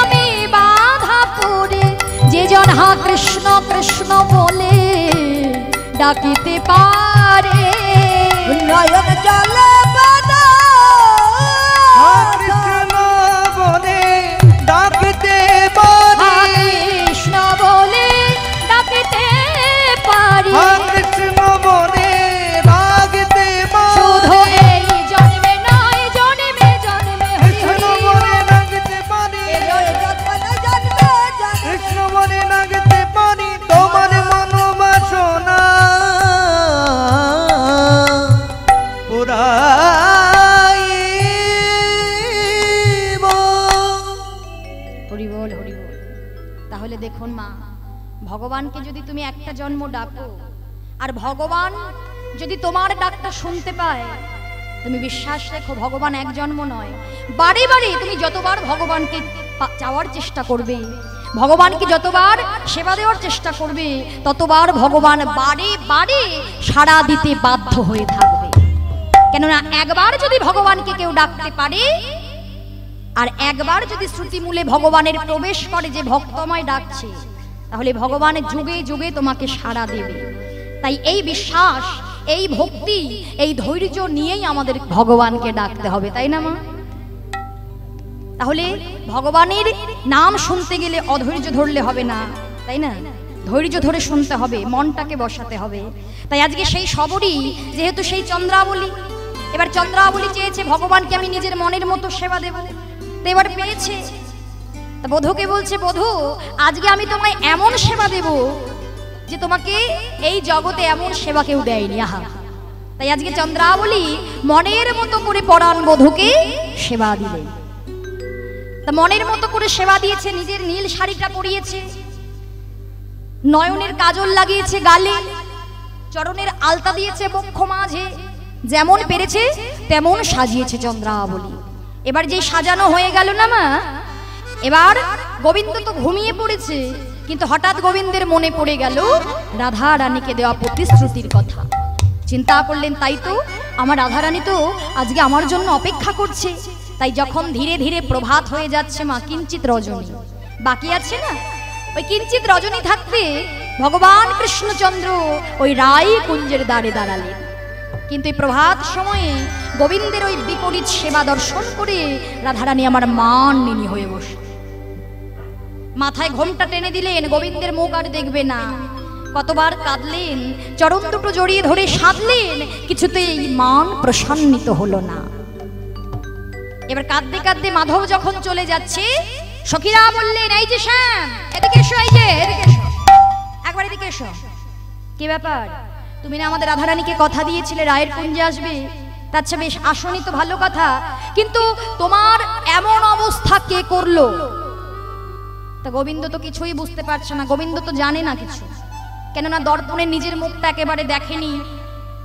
আমি বাধা পড়ে, যে জন হা কৃষ্ণ কৃষ্ণ বলে ডাকিতে পারে। নয়ন জলে বাঁধা কৃষ্ণ বলে ডাকতে হা পারি, কৃষ্ণ বলে ডাকিতে পারি। কৃষ্ণ বলে ডাকতে শুধু পারি, এই জন্মে নয়, জন্মে জন্মে হরি কৃষ্ণ হরি বলে ডাকতে পারি, কৃষ্ণ বলে ডাকতে পারি। তোমার মনোবাসনা পুরাইব। হরি বল, হরি বল। তাহলে দেখুন মা, ভগবানকে যদি তুমি একটা জন্ম ডাকো আর ভগবান যদি তোমার ডাকটা শুনতে পায়, তুমি বিশ্বাস রেখো ভগবান এক জন্ম নয়, বারে বারে তুমি যতবার ভগবানকে চাওয়ার চেষ্টা করবে ভগবানকে যতবার সেবা দেওয়ার চেষ্টা করবে ততবার ভগবান বারে বারে সাড়া দিতে বাধ্য হয়ে থাকবে। কেননা একবার যদি ভগবানকে কেউ ডাকতে পারে আর একবার যদি শ্রুতিমূলে ভগবানের প্রবেশ করে যে ভক্তময় ডাকছে, তাহলে ভগবান যুগে যুগে তোমাকে সাড়া দেবে। তাই এই বিশ্বাস, এই ভক্তি, এই ধৈর্য নিয়েই আমাদের ভগবানকে ডাকতে হবে, তাই না মা? তাহলে ভগবানের নাম শুনতে গেলে অধৈর্য ধরলে হবে না, তাই না? ধৈর্য ধরে শুনতে হবে, মনটাকে বসাতে হবে। তাই আজকে সেই সবরই যেহেতু সেই চন্দ্রাবলী, এবার চন্দ্রাবলী চেয়েছে ভগবানকে আমি নিজের মনের মতো সেবা দেব, তো এবার পেয়েছে। তা বধূকে বলছে, বধূ আজকে আমি তোমায় এমন সেবা দেব যে তোমাকে এই জগতে এমন সেবা কেউ দেয়নি। আহা, তাই আজকে চন্দ্রাবলী মনের মতো করে পরাণ বধূকে সেবা দিলেন। তা মনের মতো করে সেবা দিয়েছে, নিজের নীল শাড়িটা পরিয়েছে, নয়নের কাজল লাগিয়েছে গালে, চরণের আলতা দিয়েছে বক্ষ মাঝে, যেমন পেরেছে তেমন সাজিয়েছে চন্দ্রাবলী। এবার যে সাজানো হয়ে গেল না মা, এবার গোবিন্দ তো ঘুমিয়ে পড়েছে, কিন্তু হঠাৎ গোবিন্দের মনে পড়ে গেল রাধা রানীকে দেওয়া প্রতিশ্রুতির কথা। চিন্তা করলেন, তাই তো আমার রাধা রানী তো আজকে আমার জন্য অপেক্ষা করছে। তাই যখন ধীরে ধীরে প্রভাত হয়ে যাচ্ছে মা, কিঞ্চিত রজনী বাকি আছে না, ওই কিঞ্চিত রজনী থাকতে ভগবান কৃষ্ণচন্দ্র ওই রাই কুঞ্জের দ্বারে দাঁড়ালেন। কিন্তু এই প্রভাত সময়ে গোবিন্দের ওই বিপরীত সেবা দর্শন করে রাধারানী আমার মান নিনি হয়ে বসে মাথায় ঘোমটা টেনে দিলেন, গোবিন্দের মুখ আর দেখবে না। কতবার কাঁদলেন, চরণ দুটো জড়িয়ে ধরে সাধলেন, কিছুতেই মান প্রসন্নিত হলো না। এবার কাঁদতে কাঁদতে মাধব যখন চলে যাচ্ছে, সখীরা বললেন, এই যে শ্যাম, এদিকে এসো, এই যে এদিকে এসো, একবার এদিকে এসো। কি ব্যাপার, তুমি না আমাদের রাধারানীকে কথা দিয়েছিলে রায়ের কুঞ্জে আসবে? আচ্ছা বেশ, আসনি তো ভালো কথা, কিন্তু তোমার এমন অবস্থা কে করলো? তা গোবিন্দ তো কিছুই বুঝতে পারছে না, গোবিন্দ তো জানে না কিছু, কেননা দর্পণে নিজের মুখটা একেবারে দেখেনি,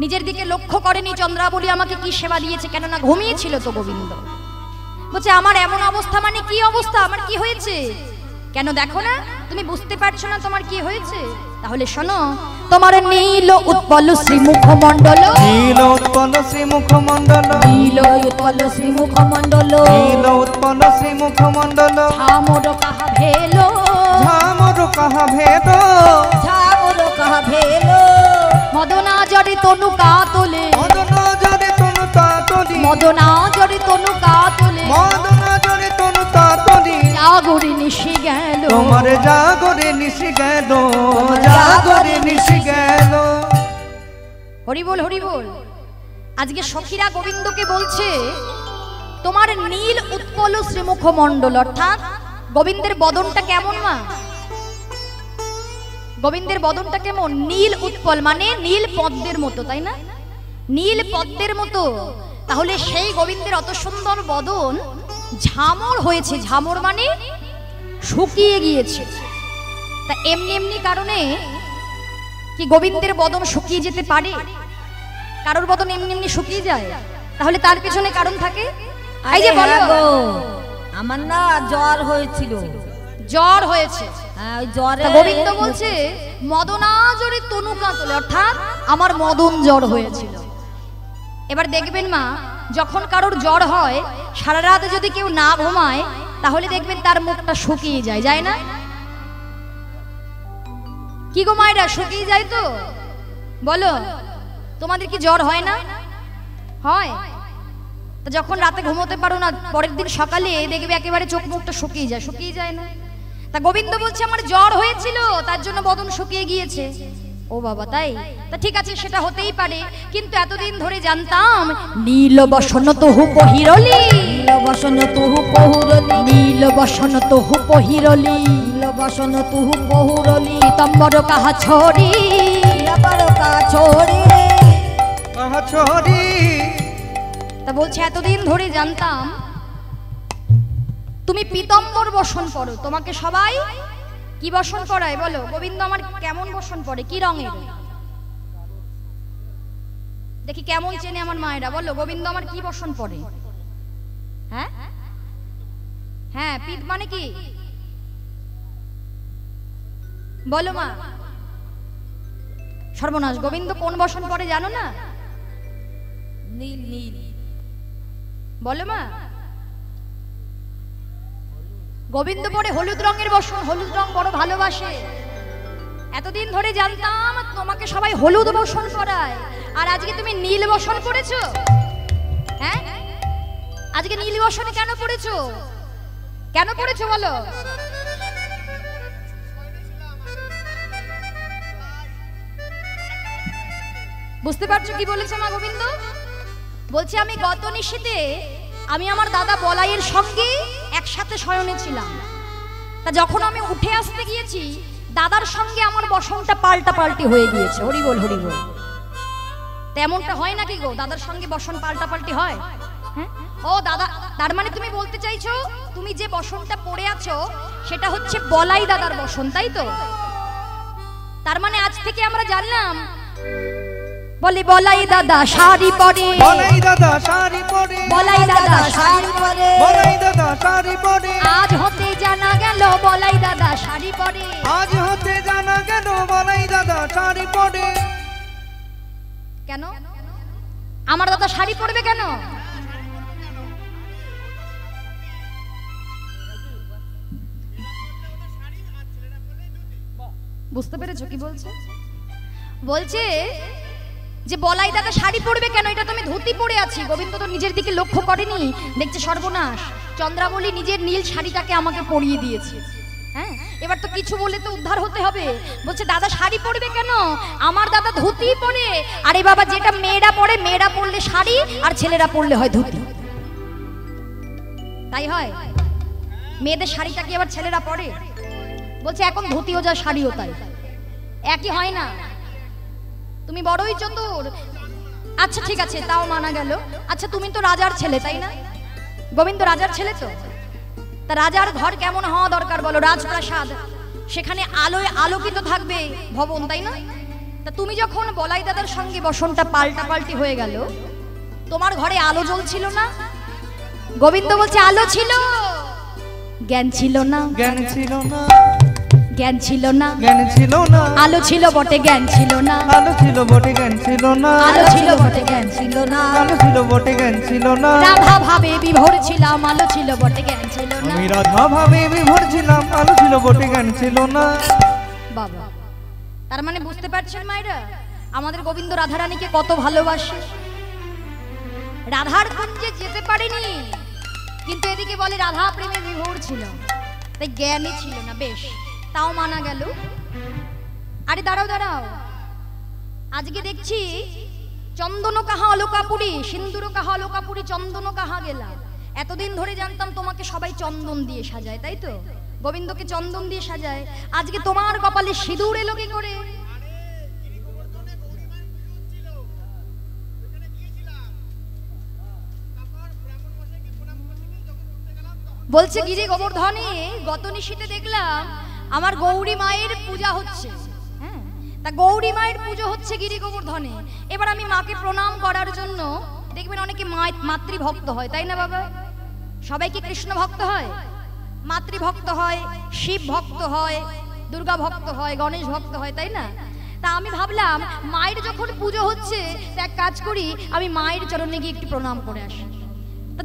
নিজের দিকে লক্ষ্য করেনি চন্দ্রাবলী আমাকে কি সেবা দিয়েছে, কেননা ঘুমিয়েছিল তো গোবিন্দ। বলছে আমার এমন অবস্থা মানে কি অবস্থা, আমার কি হয়েছে? কেন দেখো না, তুমি বুঝতে পারছো না তোমার কি হয়েছে? তাহলে শোনো, তোমার নীল উৎপল শ্রীমুখমণ্ডল, নীল উৎপল শ্রীমুখমণ্ডল, নীল উৎপল শ্রীমুখমণ্ডল, নীল উৎপল শ্রীমুখমণ্ডল, ঝামর কাহা ভেলো, ঝামর কাহা ভেদ, ঝামর কাহা ভেলো, মদনা জড়ে তনু কাতলে, মদনা জরে তনু তাতলি, মদনা জড়ে তনু কাতলে, মদনা জরে তনু তাতলি, জাগরে নিশি গেল, তোমার জাগরে নিশি গেল, জাগরে নিশি গেল। হরি বল, হরি বল। আজকে সখীরা গোবিন্দকে বলছে তোমার নীল উৎপল শ্রীমুখমণ্ডল, অর্থাৎ গোবিন্দের বদনটা কেমন মা? গোবিন্দের বদনটা কেমন? নীল উৎপল মানে নীল পদ্মের মতো, তাই না? নীল পদ্মের মতো। তাহলে সেই গোবিন্দের অত সুন্দর বদন ঝামর হয়েছে, ঝামর মানে শুকিয়ে গিয়েছে। তা এমনি এমনি কারণে কি গোবিন্দের বদন শুকিয়ে যেতে পারে? কারোর বদন এমনি এমনি শুকিয়ে যায়? তাহলে তার পেছনে কারণ থাকে। এই যে বলো, আমার না জ্বর হয়েছিল, জ্বর হয়েছে, হ্যাঁ ওই জ্বরে গোবিন্দ বলছে মদনা জরে তনু কাতলে, অর্থাৎ আমার মদন জ্বর হয়েছিল। এবার দেখবেন মা, যখন কারোর জ্বর হয় সারা রাত যদি কেউ না ঘুমায়, তাহলে দেখবেন তার মুখটা শুকিয়ে যায়, যায় না? কি গো মায়েরা, শুকিয়ে যায় তো? বলো, তোমাদের কি জ্বর হয় না? হয়। তো যখন রাতে ঘুমোতে পারো না, পরের দিন সকালে দেখবে একেবারে চোখ মুখটা শুকিয়ে যায়, শুকিয়ে যায় না? তা গোবিন্দ বলছে আমার জ্বর হয়েছিল, তার জন্য বদন শুকিয়ে গিয়েছে। ও বাবা, তাই? তা ঠিক আছে, সেটা হতেই পারে, কিন্তু এতদিন ধরে জানতাম নীল বসন তহু পহিরলি, নীল বসন তুহু পহুরলি, নীল বসন তহু পহিরলি, নীল বসন তুহু পহুরলি, পীতাম্বর কাহা ছড়ি, পীতাম্বর কাহা ছড়ি, কাহা ছড়ি। তা বলছে এতদিন ধরে জানতাম তুমি পীতাম্বর বসন পরো, তোমাকে সবাই কি বসন পরায় বলো? গোবিন্দ আমার কেমন বসন পরে, কি রঙের? দেখি কেমন চেনে আমার মায়েরা, বলো গোবিন্দ আমার কি বসন পরে? হ্যাঁ হ্যাঁ, পীত মানে কি? বলো মা। সর্বনাশ, গোবিন্দ কোন বসন পরে জানো না? নীল নীল। বলো মা। গোবিন্দ পরে হলুদ রঙের বসন, হলুদ রং বড় ভালোবাসে। এতদিন ধরে জানতাম তোমাকে সবাই হলুদ বসন পরায়, আর আজকে তুমি নীল বসন পরেছো। হ্যাঁ, আজকে নীল বসনে কেন পরেছো? কেন পরেছো বলো? বুঝতে পারছো কি বলেছে মা গোবিন্দ? বলছে আমি গত নিশীতে আমি আমার দাদা বলাইয়ের সঙ্গে একসাথে শয়নে ছিলাম। তা যখন আমি উঠে আসতে গিয়েছি, দাদার সঙ্গে আমার বসনটা পাল্টাপাল্টি হয়ে গিয়েছে। হরি বল হরি বল। তেমনটা হয় নাকি গো? দাদার সঙ্গে বসন পাল্টাপাল্টি হয়? হ্যাঁ, ও দাদা, তার মানে তুমি বলতে চাইছো তুমি যে বসনটা পরে আছো সেটা হচ্ছে বলাই দাদার বসন, তাই তো? তার মানে আজ থেকে আমরা জানলাম, বলি বলাই দাদা শাড়ি পরে, বলাই দাদা শাড়ি পরে, বলাই দাদা শাড়ি পরে, বলাই দাদা শাড়ি পরে, আজ হতে জানা গেল বলাই দাদা শাড়ি পরে। আজ হতে জানা গেল বলাই দাদা শাড়ি পরে। কেন আমার দাদা শাড়ি পরবে কেন? বুঝতে পেরেছো কি বলছে? বলছে যে বলাই দাদা শাড়ি পরবে কেন, এটা তো আমি ধুতি পরে আছি। গোবিন্দ তো নিজের দিকে লক্ষ্য করেনি, দেখছে সর্বনাশ, চন্দ্রাবলী নিজের নীল শাড়িটাকে আমাকে পরিয়ে দিয়েছে। হ্যাঁ, এবার তো কিছু বলে তো উদ্ধার হতে হবে। বলছে দাদা শাড়ি পরবে কেন, আমার দাদা ধুতি পরে। আরে বাবা, যেটা মেয়েরা পরে, মেয়েরা পরলে শাড়ি আর ছেলেরা পরলে হয় ধুতি, তাই হয়? মেয়েদের শাড়িটা কি আবার ছেলেরা পরে? বলছে এখন ধুতিও যা শাড়িও তাই, একই হয় না। তুমি বড়ই চতুর। আচ্ছা ঠিক আছে, তাও মানা গেল। আচ্ছা তুমি তো রাজার ছেলে, তাই না? গোবিন্দ রাজার ছেলে তো, তা রাজার ঘর কেমন হওয়া দরকার বলো? রাজপ্রাসাদ, সেখানে আলোয় আলোকিত থাকবে ভবন, তাই না? তা তুমি যখন বলাই দাদার সঙ্গে বসনটা পাল্টাপাল্টি হয়ে গেল, তোমার ঘরে আলো জ্বলছিল না? গোবিন্দ বলছে আলো ছিল, জ্ঞান ছিল না। জ্ঞান ছিল না, জ্ঞান ছিল না, জ্ঞান ছিল না। আলো ছিল বটে, জ্ঞান ছিল না। আলো ছিল বটে, জ্ঞান ছিল না। আলো ছিল বটে, জ্ঞান ছিল না। আলো ছিল বটে, জ্ঞান ছিল না। রাধা ভাবে বিভোর ছিলাম, আলো ছিল বটে, জ্ঞান ছিল না। আমি রাধা ভাবে বিভোর ছিলাম, আলো ছিল বটে, জ্ঞান ছিল না। বাবা, তার মানে বুঝতে পারছেন মায়েরা, আমাদের গোবিন্দ রাধারানীকে কত ভালোবাসে। রাধার কুঞ্জে যেতে পারেনি, কিন্তু এদিকে বলে রাধা প্রেমে বিভোর ছিল, তাই জ্ঞানই ছিল না। বেশ, তাও মানা গেল। আরে দাঁড়াও দাঁড়াও, আজকে দেখছি চন্দন কাহা অলোকাপুরী, সিন্দুর কাহা অলোকাপুরী, চন্দন কাহা গেলা। এতদিন ধরে জানতাম তোমাকে সবাই চন্দন দিয়ে সাজায়, তাই তো? গোবিন্দকে চন্দন দিয়ে সাজায়, আজকে তোমার কপালে সিঁদুর এলো কি করে? বলছে গিরি গোবর্ধনে গত নিশীতে দেখলাম আমার গৌরী মায়ের পূজা হচ্ছে। হ্যাঁ, তা গৌরী মায়ের পুজো হচ্ছে গিরি গোবর্ধনে। এবার আমি মাকে প্রণাম করার জন্য, দেখবেন অনেকে মাতৃভক্ত হয়, তাই না বাবা? সবাই কি কৃষ্ণ ভক্ত হয়? মাতৃভক্ত হয়, শিব ভক্ত হয়, দুর্গা ভক্ত হয়, গণেশ ভক্ত হয়, তাই না? তা আমি ভাবলাম মায়ের যখন পুজো হচ্ছে, এক কাজ করি, আমি মায়ের চরণে গিয়ে একটু প্রণাম করে আসি।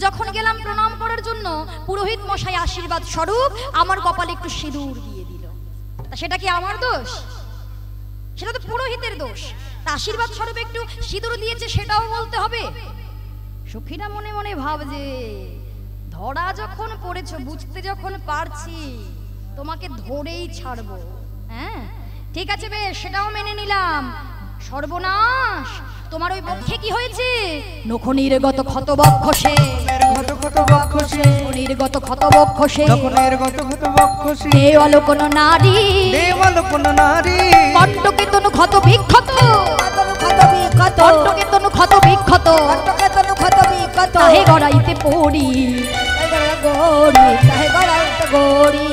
যখন গেলাম প্রণাম করার জন্য, পুরোহিত মশাই আশীর্বাদ স্বরূপ আমার কপালে একটু সিঁদুর দিয়ে দিল। তা সেটা কি আমার দোষ? সেটা তো পুরোহিতের দোষ। তা আশীর্বাদ স্বরূপ একটু সিঁদুর দিয়েছে, সেটাও বলতে হবে? সখীরা মনে মনে ভাবছে, ধরা যখন পড়েছো, বুঝতে যখন পারছি, তোমাকে ধরেই ছাড়বো। হ্যাঁ ঠিক আছে, বেশ, সেটাও মেনে নিলাম। সর্বনাশ, তোমার ওই বক্ষে কি হয়েছে? নখনির্গত ক্ষত বক্ষসে, ক্ষত বক্ষসে, নির্গত ক্ষত বক্ষসে, নির্গত ক্ষত বক্ষসে, দেওয়াল কোন নারী, দেওয়াল কোন নারী, কণ্টকে তনু ক্ষত বিক্ষত, কণ্টকে তনু ক্ষত বিক্ষত, তাহে গড়াইতে পড়ি, গড়ি, তাহে গড়াইতে গড়ি।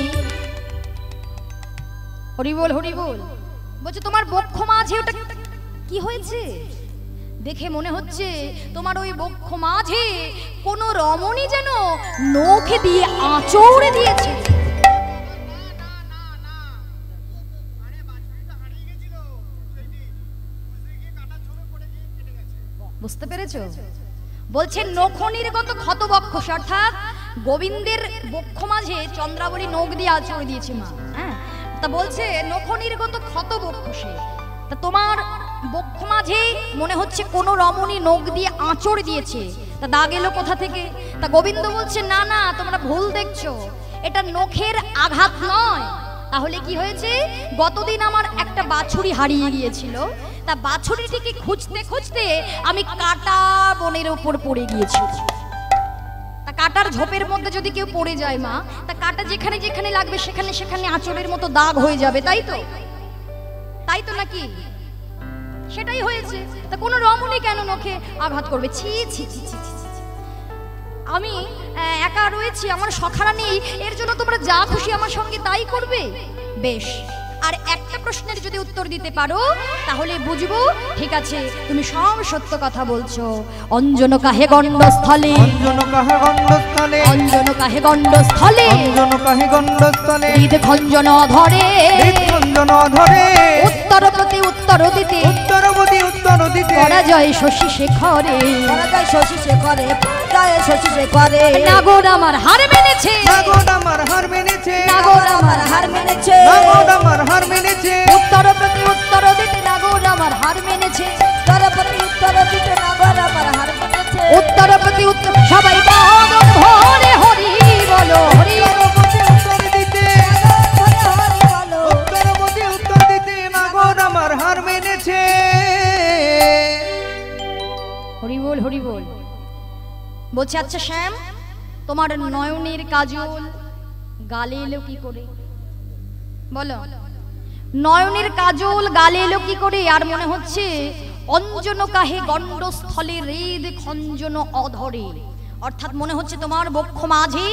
হরি বল হরি বল। বলছে তোমার বক্ষ মাঝে ওটা কি হয়েছে? দেখে মনে হচ্ছে তোমার ওই বক্ষ মাঝে কোন রমণী যেন নখে দিয়ে আঁচড়ে দিয়েছে। বুঝতে পেরেছো? বলছে নখনির্গত ক্ষতবক্ষস, অর্থাৎ গোবিন্দের বক্ষ মাঝে চন্দ্রাবলী নখ দিয়ে আঁচড় দিয়েছে মা। হ্যাঁ, তা বলছে নখনির্গত ক্ষতবক্ষসে, তা তোমার বক্ষ মাঝে মনে হচ্ছে কোন রমণী নখ দিয়ে আঁচড় দিয়েছে, তা দাগ এলো কোথা থেকে? তা গোবিন্দ বলছে না না, তোমরা ভুল দেখছো, এটা নখের আঘাত নয়। তাহলে কি হয়েছে? গতদিন আমার একটা বাছুরি হারিয়ে গিয়েছিল, তা বাছুরিটিকে খুঁজতে খুঁজতে আমি কাটা বনের উপর পড়ে গিয়েছি। তা কাটার ঝোপের মধ্যে যদি কেউ পড়ে যায় মা, তা কাটা যেখানে যেখানে লাগবে সেখানে সেখানে আঁচড়ের মতো দাগ হয়ে যাবে, তাই তো? তাই তো নাকি? সেটাই হয়েছে। তা কোনো রমণী কেন নখে আঘাত করবে? ছি ছি ছি ছি ছি। আমি একা রয়েছি, আমার সখারা নেই, এর জন্য তোমরা যা খুশি আমার সঙ্গে তাই করবে? বেশ, আর একটা প্রশ্নের যদি উত্তর দিতে পারো তাহলে বুঝবো ঠিক আছে তুমি সব সত্য কথা বলছো। অঞ্জন কাহে গণ্ডস্থলে, অঞ্জন কাহে গণ্ডস্থলে, অঞ্জন কাহে গণ্ডস্থলে, অঞ্জন কাহে গণ্ডস্থলে, হৃদ খঞ্জন ধরে, হৃদখঞ্জন ধরে, উত্তর প্রতি উত্তর দিতে, উত্তরবতী উত্তর দিতে, পরাজয় শশী শেখরে, পরাজয় শশী শেখরে, পরাজয় শশী শেখরে। নাগর আমার হার মেনেছে, নাগর আমার হার মেনেছে, নাগর আমার হার মেনেছে, নাগর আমার হার মেনেছে, উত্তর প্রতি উত্তর দিতে নাগর আমার হার মেনেছে, উত্তর প্রতি উত্তর দিতে নাগর আমার হার মেনেছে। উত্তর প্রতি উত্তর সবাই বাদন ভরে হরি বলো, হরি উত্তরবতী উত্তর দিতে, হরি বলো, উত্তরবতী উত্তর দিতে নাগর আমার হার মেনেছে। হরি বল, হরি বল। বলছে আচ্ছা শ্যাম, তোমার নয়নের কাজল গালে এলো কি করে? বলো, নয়নের কাজল গালে এলো কি করে? আর মনে হচ্ছে অঞ্জন কাহে গণ্ডস্থলে, হৃদ খঞ্জন অধরে, অর্থাৎ মনে হচ্ছে তোমার বক্ষ মাঝে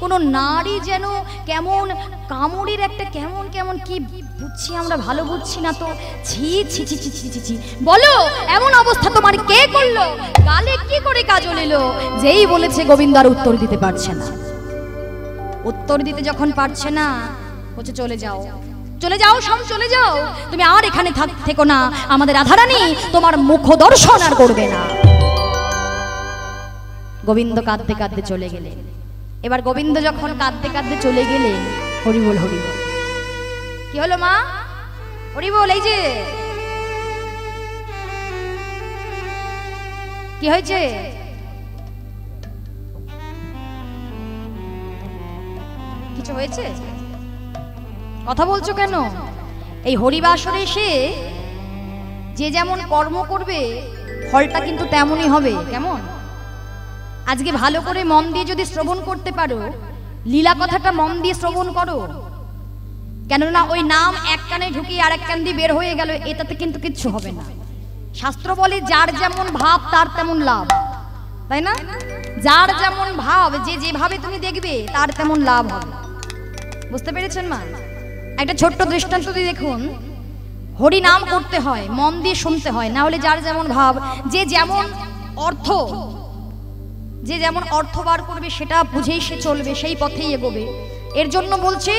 কোনো নারী যেন কেমন কামড়ের একটা কেমন কেমন কি বুঝছি আমরা, ভালো বুঝছি না তো। ছি ছি ছি ছি ছি ছি ছি। বলো এমন অবস্থা তোমার কে করলো? গালে কি করে কাজল এলো? যেই বলেছে গোবিন্দ আর উত্তর দিতে পারছে না। উত্তর দিতে যখন পারছে না, বলছে চলে যাও, চলে যাও সব চলে যাও, তুমি আর এখানে থেকো না, আমাদের রাধারানী তোমার মুখ দর্শন আর করবে না। গোবিন্দ কাঁদতে কাঁদতে চলে গেলেন। এবার গোবিন্দ যখন কাঁদতে কাঁদতে চলে গেলেন, হরি বল, হরি বল। কি হলো মা? হরি বল। এই যে কি হয়েছে? কিছু হয়েছে? কথা বলছো কেন? এই হরিবাসরে এসে যে যেমন কর্ম করবে ফলটা কিন্তু তেমনই হবে। কেমন? আজকে ভালো করে মন দিয়ে যদি শ্রবণ করতে পারো, লীলা কথাটা মন দিয়ে শ্রবণ করো, কেননা ওই নাম এক কানে ঢুকিয়ে আর এক কান দিয়ে বের হয়ে গেল, এটাতে কিন্তু কিচ্ছু হবে না। শাস্ত্র বলে যার যেমন ভাব তার তেমন লাভ, তাই না? যার যেমন ভাব, যে যেভাবে তুমি দেখবে তার তেমন লাভ হবে। বুঝতে পেরেছেন মা? একটা ছোট্ট দৃষ্টান্ত দিয়ে দেখুন, হরি নাম করতে হয়, মন দিয়ে শুনতে হয়, না হলে যার যেমন ভাব, যে যেমন অর্থ, যে যেমন অর্থ বার করবে সেটা বুঝেই সে চলবে, সেই পথেই এগোবে। এর জন্য বলছে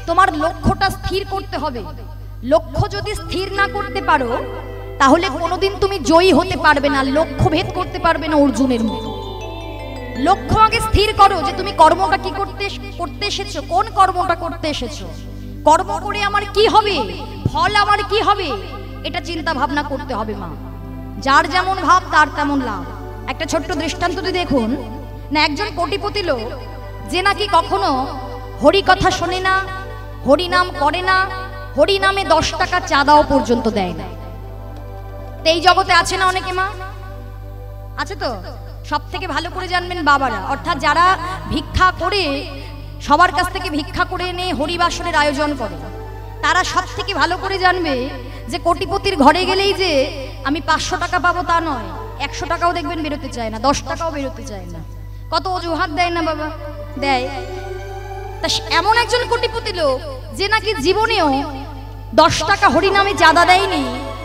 তোমার লক্ষ্যটা স্থির করতে হবে। লক্ষ্য যদি স্থির না করতে পারো তাহলে কোনোদিন তুমি জয়ী হতে পারবে না, লক্ষ্য ভেদ করতে পারবে না অর্জুনের মতো। লক্ষ্য আগে স্থির করো যে তুমি কর্মটা কি করতে এসেছো, কোন কর্মটা করতে এসেছো, কর্ম করে আমার কি হবে, ফল আমার কি হবে, এটা চিন্তা ভাবনা করতে হবে মা। যার যেমন ভাব তার তেমন লাভ। একটা ছোট্ট দৃষ্টান্ত দিয়ে দেখুন না, একজন কোটিপতি লোক যে নাকি কখনো হরি কথা শোনে না, হরি নাম করে না, হরি নামে 10 টাকা চাঁদাও পর্যন্ত দেয় না। এই জগতে আছে না অনেকে মা? আছে তো? সব থেকে ভালো করে জানবেন বাবারা, অর্থাৎ যারা ভিক্ষা করে, সবার কাছ থেকে ভিক্ষা করে এনে হরিবাসনের আয়োজন করে, তারা সব থেকে ভালো করে জানবে যে কোটিপতির ঘরে গেলেই যে আমি 500 টাকা পাবো তা নয়, 100 টাকাও দেখবেন বেরোতে চায় না, 10 টাকাও বেরোতে চায় না। কত অজুহাত দেয় না বাবা? দেয়। তা এমন একজন কোটিপতি লোক যে নাকি জীবনেও 10 টাকা হরিনামে চাঁদা দেয়নি,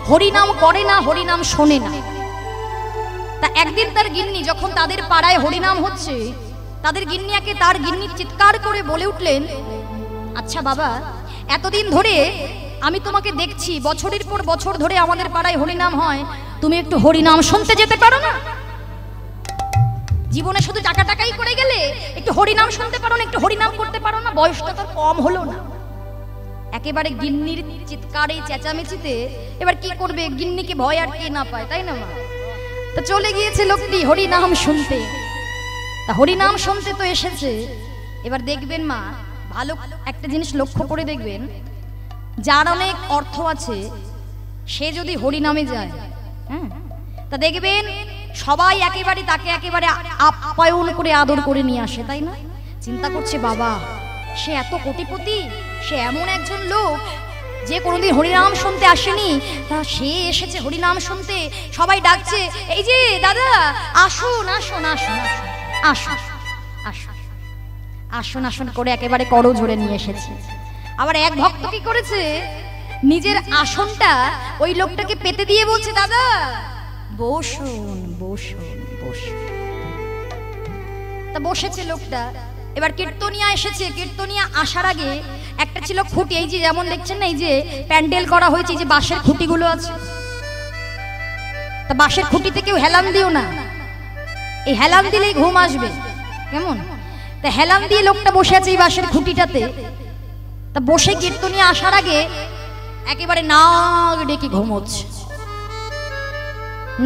হরিনাম করে না, হরিনাম শোনে না। তা একদিন তার গিন্নি যখন তাদের পাড়ায় হরিনাম হচ্ছে, তাদের গিন্নিয়াকে তার গিন্নি চিৎকার করে বলে উঠলেন, আচ্ছা বাবা, এতদিন ধরে আমি তোমাকে দেখছি বছরের পর বছর ধরে আমাদের পাড়ায় হরিনাম হয়, তুমি একটু হরিনাম শুনতে যেতে পারো না? জীবনে শুধু টাকা টাকাই করে গেলে, একটু হরিনাম শুনতে পারো না, একটু হরিনাম করতে পারো না? বয়সটা তোর কম হলো না? একেবারে গিন্নির চিৎকারে চেঁচামেচিতে এবার কি করবে, গিন্নিকে ভয় আর কে না পায়, তাই না মা? তা চলে গিয়েছে লোকটি হরিনাম শুনতে। তা হরিনাম শুনতে তো এসেছে, এবার দেখবেন মা, ভালো একটা জিনিস লক্ষ্য করে দেখবেন, যার অনেক অর্থ আছে সে যদি হরিনামে যায়, হ্যাঁ, তা দেখবেন সবাই একেবারে তাকে একেবারে আপ্যায়ন করে আদর করে নিয়ে আসে, তাই না? চিন্তা করছে বাবা সে এত কোটিপতি, সে এমন একজন লোক যে কোনোদিন হরিনাম শুনতে আসেনি, তা সে এসেছে হরিনাম শুনতে। সবাই ডাকছে, এই যে দাদা আসুন আসুন আসুন আসুন আসুন আসুন আসুন করে একেবারে করো ঝরে নিয়ে এসেছে। আবার এক ভক্ত কি করেছে, নিজের আসনটা ওই লোকটাকে পেতে দিয়ে বলছে, দাদা বসুন বসুন বসুন। তা বসেছে লোকটা। এবার কীর্তনিয়া এসেছে, কীর্তনিয়া আসার আগে একটা ছিল খুঁটি, এই যে যেমন দেখছেন না, এই যে প্যান্ডেল করা হয়েছে, এই যে বাঁশের খুঁটিগুলো আছে, তা বাঁশের খুঁটিতে কেউ হেলান দিও না, এই হেলান দিলেই ঘুম আসবে, কেমন? তা হেলান দিয়ে লোকটা বসে আছে এই বাঁশের খুঁটিটাতে। তা বসে কীর্তনিয়া আসার আগে একেবারে নাক ডেকে ঘুমোচ্ছে,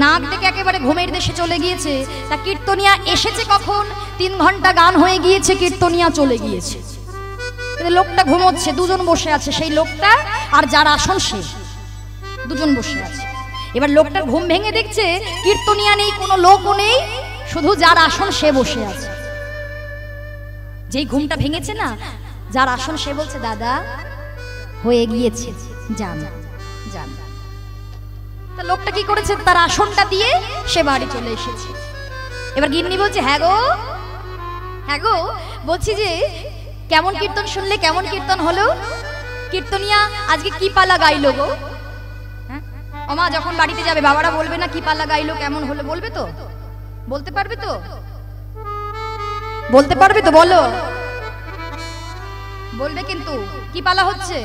নাক ডেকে একেবারে ঘুমের দেশে চলে গিয়েছে। তা কীর্তনিয়া এসেছে কখন, 3 ঘন্টা গান হয়ে গিয়েছে, কীর্তনিয়া চলে গিয়েছে, কিন্তু লোকটা ঘুমোচ্ছে। দুজন বসে আছে, সেই লোকটা আর যার আসন সে, দুজন বসে আছে। এবার লোকটা ঘুম ভেঙে দেখছে কীর্তনিয়া নেই, কোনো লোকও নেই, শুধু যার আসন সে বসে আছে। যেই ঘুমটা ভেঙেছে না, যার আসন সে বলছে, দাদা হয়ে গিয়েছে, যান যান। তা লোকটা কি করেছে, তার আসনটা দিয়ে সে বাড়ি চলে এসেছে। এবার গিন্নি বলছে, হ্যাঁ গো বলছি যে কেমন কীর্তন শুনলে, কেমন কীর্তন হলো? কীর্তনিয়া আজকে কি পালা গাইলো গো? হ্যাঁ ওমা, যখন বাড়িতে যাবে বাবারা বলবে না কি পালা গাইলো, কেমন হলো, বলবে তো? বলতে পারবে তো? বলতে পারবে তো? বলো, বলবে কিন্তু কি পালা হচ্ছে?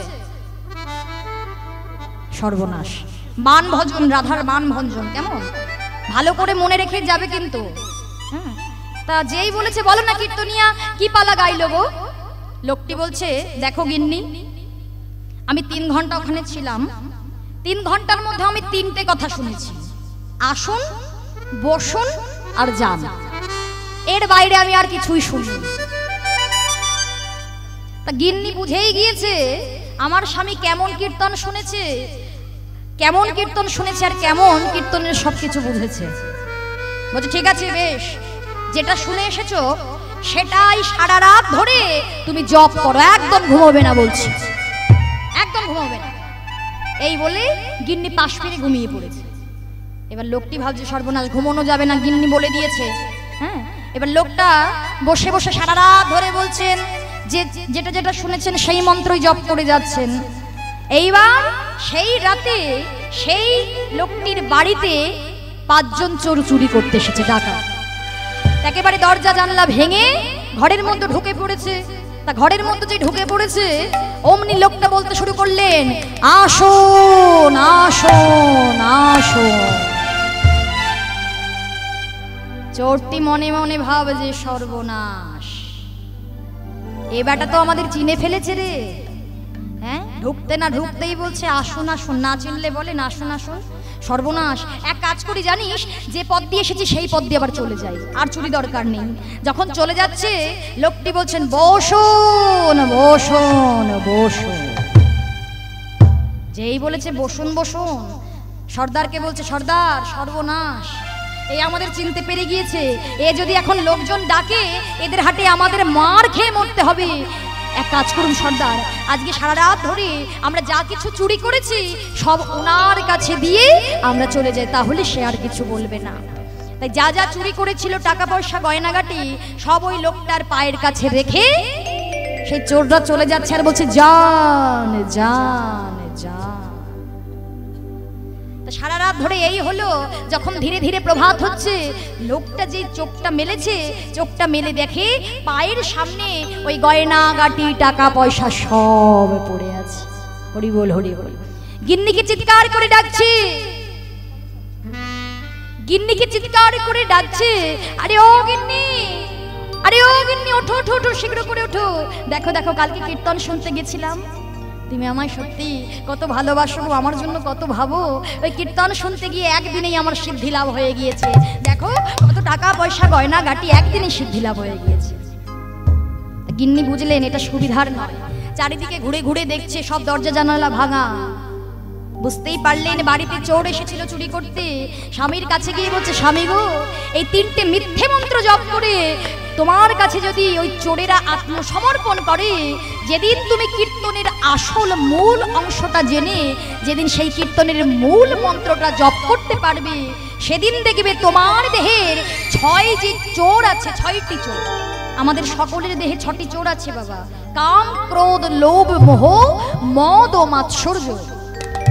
সর্বনাশ, মান ভজন, রাধার মান ভঞ্জন, কেমন ভালো করে মনে রেখে যাবে কিন্তু। তা যেই বলেছে, বলো না কীর্তনিয়া কি পালা গাইলো গো? লোকটি বলছে, দেখো গিন্নি, আমি 3 ঘন্টা ওখানে ছিলাম, 3 ঘন্টার মধ্যে আমি 3টে কথা শুনেছি, আসুন বসুন আর যান, এর বাইরে আমি আর কিছুই শুনিনি। তা গিন্নি বুঝেই গিয়েছে আমার স্বামী কেমন কীর্তন শুনেছে, কেমন কীর্তন শুনেছে আর কেমন কীর্তনের সবকিছু বুঝেছে। বলছে, ঠিক আছে বেশ, যেটা শুনে এসেছো সেটাই সারা রাত ধরে তুমি জপ করো, একদম ঘুমোবে না বলছি, একদম ঘুমোবে না। এই বলে গিন্নি পাশ ফিরে ঘুমিয়ে পড়েছে। এবার লোকটি ভাবছে, সর্বনাশ, ঘুমানো যাবে না, গিন্নি বলে দিয়েছে। হ্যাঁ, এবার লোকটা বসে বসে সারা রাত ধরে বলছেন, যে যেটা যেটা শুনেছেন সেই মন্ত্রই জপ করে যাচ্ছেন। এইবার সেই রাতে সেই লোকটির বাড়িতে 5 জন চোর চুরি করতে এসেছে, ডাকাত। একেবারে দরজা জানলা ভেঙে ঘরের মধ্যে ঢুকে পড়েছে। তা ঘরের মধ্যে যে ঢুকে পড়েছে, অমনি লোকটা বলতে শুরু করলেন, আসুন আসুন আসুন। চোরটি মনে মনে ভাবে যে সর্বনাশ, এ বেটা তো আমাদের চিনে ফেলেছে রে। হ্যাঁ, ঢুকতে না ঢুকতেই বলছে আসুন আসুন, না চিনলে বলেন আসুন আসুন। সর্বনাশ, এক কাজ করি জানিস, যে পথ দিয়ে এসেছি সেই পথ দিয়ে আবার চলে যাই, আর চুরি দরকার নেই। যখন চলে যাচ্ছে লোকটি বলছেন, বসুন বসুন বসুন। যেই বলেছে বসুন বসুন, সর্দারকে বলছে, সর্দার সর্বনাশ, এই আমাদের চিনতে পেরে গিয়েছে, এ যদি এখন লোকজন ডাকে এদের হাতে আমাদের মার খেয়ে মরতে হবে। এক কাজ করুন সর্দার, আজকে সারা রাত ধরে আমরা যা কিছু চুরি করেছি সব ওনার কাছে দিয়ে আমরা চলে যাই, তাহলে সে আর কিছু বলবে না। তাই যা যা চুরি করেছিল, টাকা পয়সা গয়নাগাটি, সব ওই লোকটার পায়ের কাছে রেখে সেই চোররা চলে যাচ্ছে আর বলছে, যান যান যান। সারা রাত ধরে এই হলো। যখন ধীরে ধীরে প্রভাত হচ্ছে, লোকটা যে চোখটা মেলেছে, চোখটা মেলে দেখে পায়ের সামনে ওই গয়না গাটি টাকা পয়সা সব পড়ে আছে। হরি বল হরি বল। গিন্নিকে চিৎকার করে ডাকছে, গিন্নিকে চিৎকার করে ডাকছে, আরে ও গিন্নি, আরে ও গিন্নি, ওঠো ওঠো ওঠো, শীঘ্র করে ওঠো। দেখো দেখো, কালকে কীর্তন শুনতে গেছিলাম, তুমি আমায় সত্যি কত ভালোবাসো, আমার জন্য কত ভাবো। ওই কীর্তন শুনতে গিয়ে একদিনেই আমার সিদ্ধি লাভ হয়ে গিয়েছে। দেখো কত টাকা পয়সা গয়না গাটি একদিনেই সিদ্ধি লাভ হয়ে গিয়েছে। গিন্নি বুঝলেন এটা সুবিধার নয়, চারিদিকে ঘুরে ঘুরে দেখছে সব দরজা জানালা ভাঙা। বুঝতেই পারলেন বাড়িতে চোর এসেছিল চুরি করতে। স্বামীর কাছে গিয়ে বলছে, স্বামী গো, এই 3টে মিথ্যে মন্ত্র জপ করে তোমার কাছে যদি ওই চোরেরা আত্মসমর্পণ করে, যেদিন তুমি কীর্তনের আসল মূল অংশটা জেনে যেদিন সেই কীর্তনের মূল মন্ত্রটা জপ করতে পারবে, সেদিন দেখবে তোমার দেহের 6 যে চোর আছে, 6টি চোর। আমাদের সকলের দেহে 6টি চোর আছে বাবা, কাম ক্রোধ লোভ মোহ মদ ও মাৎসর্য।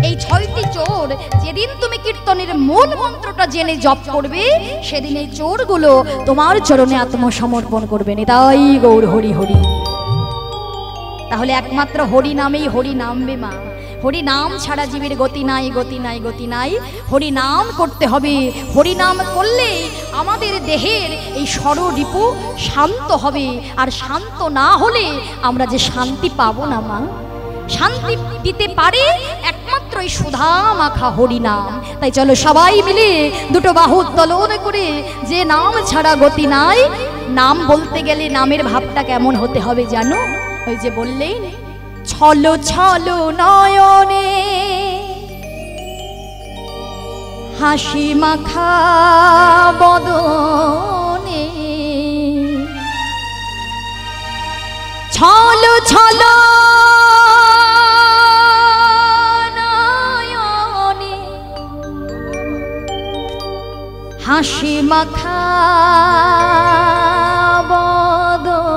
এই 6টি চোর যেদিন তুমি কীর্তনের মূল মন্ত্রটা জেনে জপ করবে, সেদিন এই চোরগুলো তোমার চরণে আত্মসমর্পণ করবে। তাই গৌর হরি হরি। তাহলে একমাত্র হরি নামেই হরি নামবে মা। হরি নাম ছাড়া জীবের গতি নাই, গতি নাই, গতি নাই। হরি নাম করতে হবে। হরি নাম করলে আমাদের দেহের এই ষড়রিপু শান্ত হবে। আর শান্ত না হলে আমরা যে শান্তি পাবো না মা। শান্তি দিতে পারে একমাত্র এই সুধা মাখা হরি নাম। তাই চলো সবাই মিলে দুটো বাহু উত্তোলন করে, যে নাম ছাড়া গতি নাই। নাম বলতে গেলে নামের ভাবটা কেমন হতে হবে জানো? ওই যে বললেন, ছলো ছলো নয়নে হাসি মাখা বদনে, ছলো ছলো নয়নে হাসি মাখা বদনে,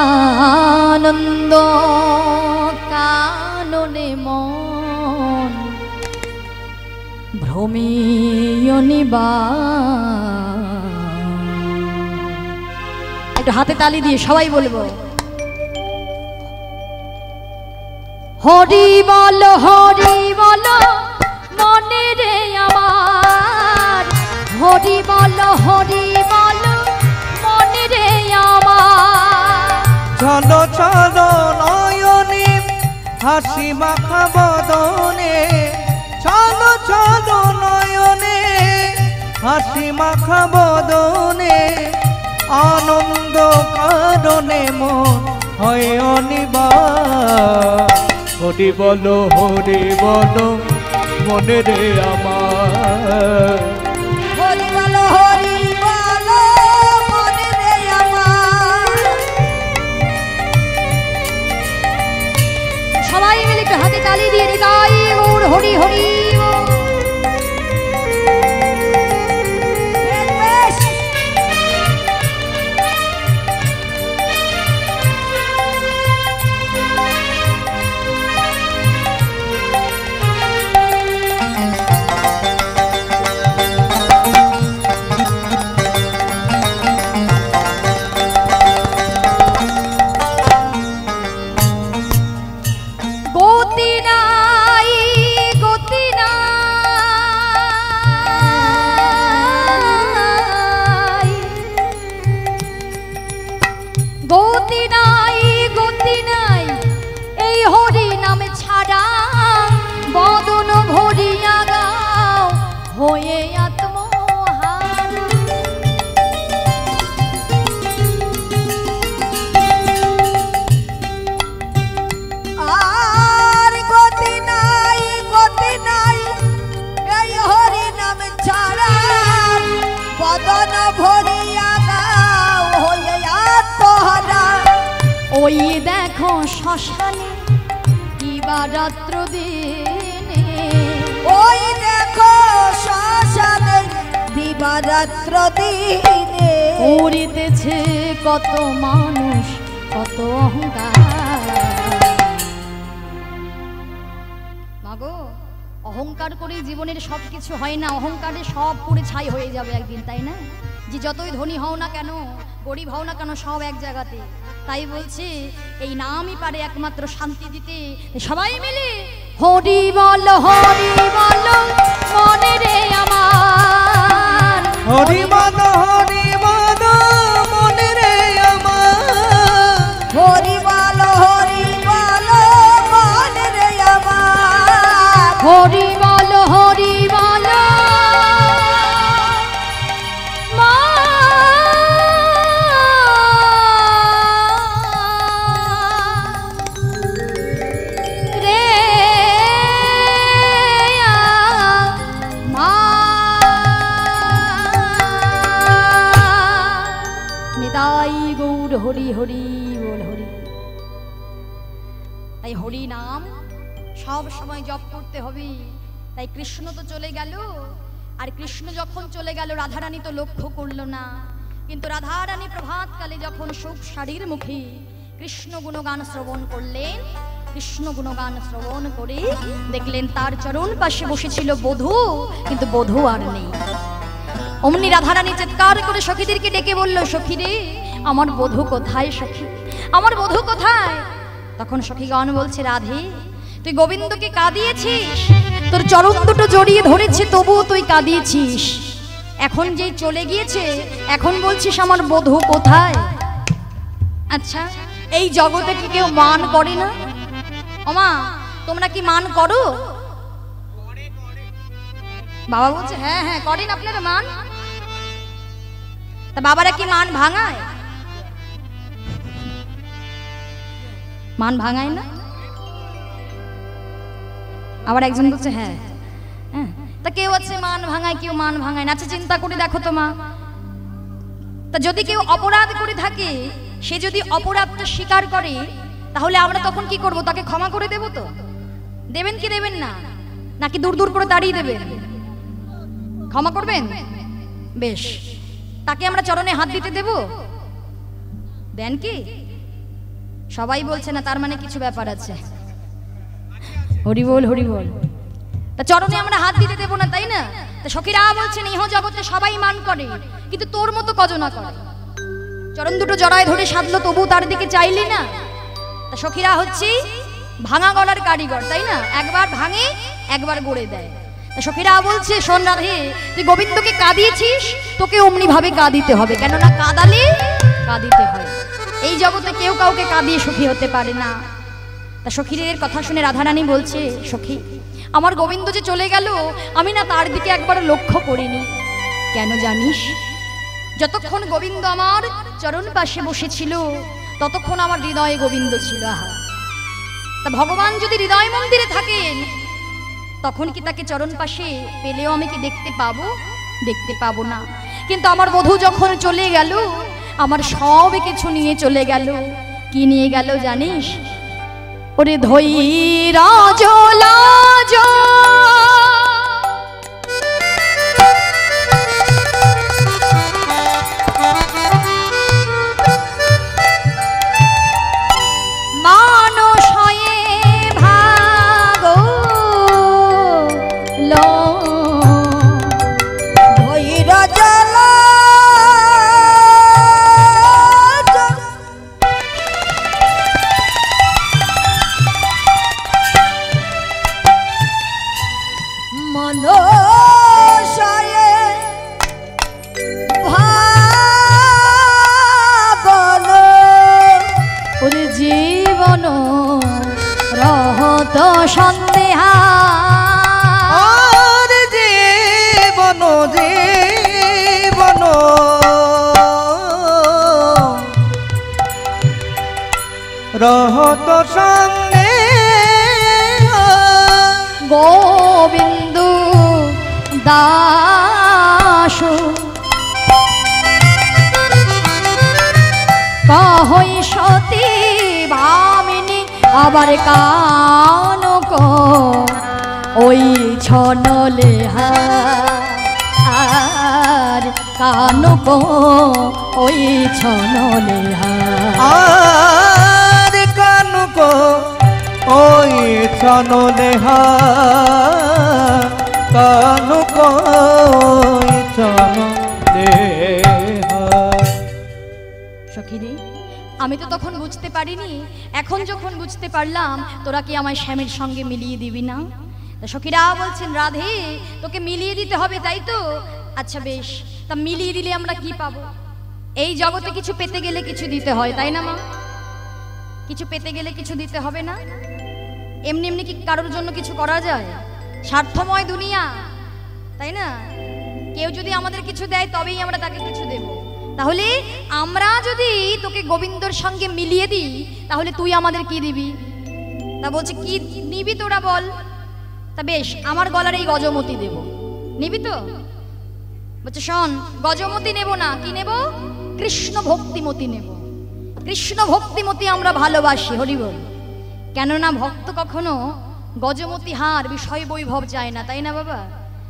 আনন্দ কাননে মন ভ্রমীয় নিবাস। একটু হাতে তালি দিয়ে সবাই বলবো, হরি বল মনে রে আমার, হরি বল মনে রে আমার। চলো চলো নয়নে হাসি মাখা বদনে, চলো চলো নয়নে হাসি মাখা বদনে, আনন্দ কারণে মন হয় অনিবার। হরি বলো মনে রে আমার, হরি বলো মনে রে আমার। সবাই মিলে একটু হাতে তালি দিয়ে নিতাই গৌর হরি হরি। গতি নাই এই হরি নাম ছাড়া, বদন ভরিয়া গাও হয়ে আত্মহার। আর গতি নাই এই হরি নাম ছাড়া, বদন ভরিয়া গাও হয়ে আত্মহারা। ওই দেখো শ্মশানে দিবারাত্র দিনে, ওই দেখো শ্মশানে দিবারাত্র দিনে, উড়িতেছে কত মানুষ কত অহংকার। মাগো, অহংকার করে জীবনের সবকিছু হয় না। অহংকারে সব পুড়ে ছাই হয়ে যাবে একদিন, তাই না? যে যতই ধনী হও না কেন, গরিব হও না কেন, সব এক জায়গাতে। তাই বলছি এই নামই পারে একমাত্র শান্তি দিতে। সবাই মিলে হরি বল মনে রে আমার, হরি মন মনে রে আমার, হরি বল মনে রে আমার, হরি বল হরি হরি বল হরি। তাই হরি নাম সব সময় জপ করতে হবে। তাই কৃষ্ণ তো চলে গেল, আর কৃষ্ণ যখন চলে গেল রাধারানী তো লক্ষ্য করলো না, কিন্তু রাধারানী প্রভাতকালে যখন সুখ শাড়ির মুখে কৃষ্ণ গুণগান শ্রবণ করলেন, কৃষ্ণ গুণগান শ্রবণ করে দেখলেন তার চরণ পাশে বসেছিল বধূ, কিন্তু বধূ আর নেই। অমনি রাধারানী চিৎকার করে সখীদেরকে ডেকে বলল, সখী রে আমার বধূ কোথায়, সখী আমার বধূ কোথায়? তখন সখীগণ বলছে, রাধে তুই গোবিন্দকে কাঁদিয়েছিস, তোর চরণ দুটো জড়িয়ে ধরেছে তবুও তুই কাঁদিয়েছিস, এখন যেই চলে গিয়েছে এখন বলছিস আমার বধূ কোথায়? আচ্ছা এই জগতে কি কেউ মান করে না? ওমা তোমরা কি মান করো? বাবা বলছে হ্যাঁ হ্যাঁ করেন আপনারা মান। তা বাবারা কি মান ভাঙায়? মান ভাঙায় না? আবার একজন বলছে হ্যাঁ হ্যাঁ। তা কেউ আছে মান ভাঙায়, কেউ মান ভাঙায় না। আচ্ছা চিন্তা করে দেখো তো মা, তা যদি কেউ অপরাধ করে থাকে, সে যদি অপরাধটা স্বীকার করে, তাহলে আমরা তখন কি করব? তাকে ক্ষমা করে দেব তো? দেবেন কি দেবেন না? নাকি দূর দূর করে তাড়িয়ে দেবেন? ক্ষমা করবেন? বেশ, তাকে আমরা চরণে হাত দিতে দেব? দেন কি? সবাই বলছে না, তার মানে কিছু ব্যাপার আছে। হরি বল হরি বল। তা চরণে আমরা হাত দিতে দেব না, তাই না? তা সখীরা বলছেন ইহ জগতে সবাই মান করে, কিন্তু তোর মতো কজনা করে। চরণ দুটো জড়ায় ধরে সাধলো তবু তার দিকে চাইলি না। তা সখীরা হচ্ছে ভাঙা গলার কারিগর, তাই না? একবার ভাঙে একবার গড়ে দেয়। তা সখীরা বলছে শোন রাধে, তুই গোবিন্দকে কাঁদিয়েছিস, তোকে অমনি ভাবে কাঁদিতে হবে, কেননা কাঁদালে কাঁদিতে হয়। এই জগতে কেউ কাউকে কাঁদিয়ে সুখী হতে পারে না। তা সখীদের কথা শুনে রাধারানী বলছে, সখী আমার গোবিন্দ যে চলে গেল, আমি না তার দিকে একবার লক্ষ্য করিনি। কেন জানিস? যতক্ষণ গোবিন্দ আমার চরণ পাশে বসেছিল ততক্ষণ আমার হৃদয়ে গোবিন্দ ছিল। আহা, তা ভগবান যদি হৃদয় মন্দিরে থাকেন, তখন কি তাকে চরণ পাশে পেলেও আমি কি দেখতে পাবো? দেখতে পাবো না। কিন্তু আমার বধূ যখন চলে গেল, আমার সব কিছু নিয়ে চলে গেল। কি নিয়ে গেল জানিস? ওরে ধৈরাজ লাজ মানস হয়ে ভাগ লো ধৈর্য সন্দেহা আর জীবন জীবন রহত সঙ্গে গোবিন্দ দাস কহই সতী ভামিনী আবার কানক ওই ছনলে হার কানক ওই ছনলে আর কানুক ওই ছনলেহা কানুক ওই ছনলেহা। সখীরে আমি তো তখন বুঝতে পারিনি, এখন যখন বুঝতে পারলাম তোরা কি আমায় শ্যামের সঙ্গে মিলিয়ে দিবি না? সখীরা বলছেন রাধে তোকে মিলিয়ে দিতে হবে, তাই তো? আচ্ছা বেশ, তা মিলিয়ে দিলে আমরা কি পাবো? এই জগতে কিছু পেতে গেলে কিছু দিতে হয়, তাই না মা? কিছু পেতে গেলে কিছু দিতে হবে না? এমনি এমনি কি কারোর জন্য কিছু করা যায়? স্বার্থময় দুনিয়া, তাই না? কেউ যদি আমাদের কিছু দেয় তবেই আমরা তাকে কিছু দেব। তাহলে আমরা যদি তোকে গোবিন্দর সঙ্গে মিলিয়ে দিই তাহলে তুই আমাদের কি দিবি? তা বলছে কি নিবি তোরা বল? তা বেশ, আমার গলার এই গজমতি দেব, নিবি তো? বলছে শোন, গজমতি নেব না, কি নেব? কৃষ্ণ ভক্তিমতি নেব। কৃষ্ণ ভক্তিমতি আমরা ভালোবাসি, হরি বল। কেননা ভক্ত কখনো গজমতি হার বিষয় বৈভব চায় না, তাই না বাবা?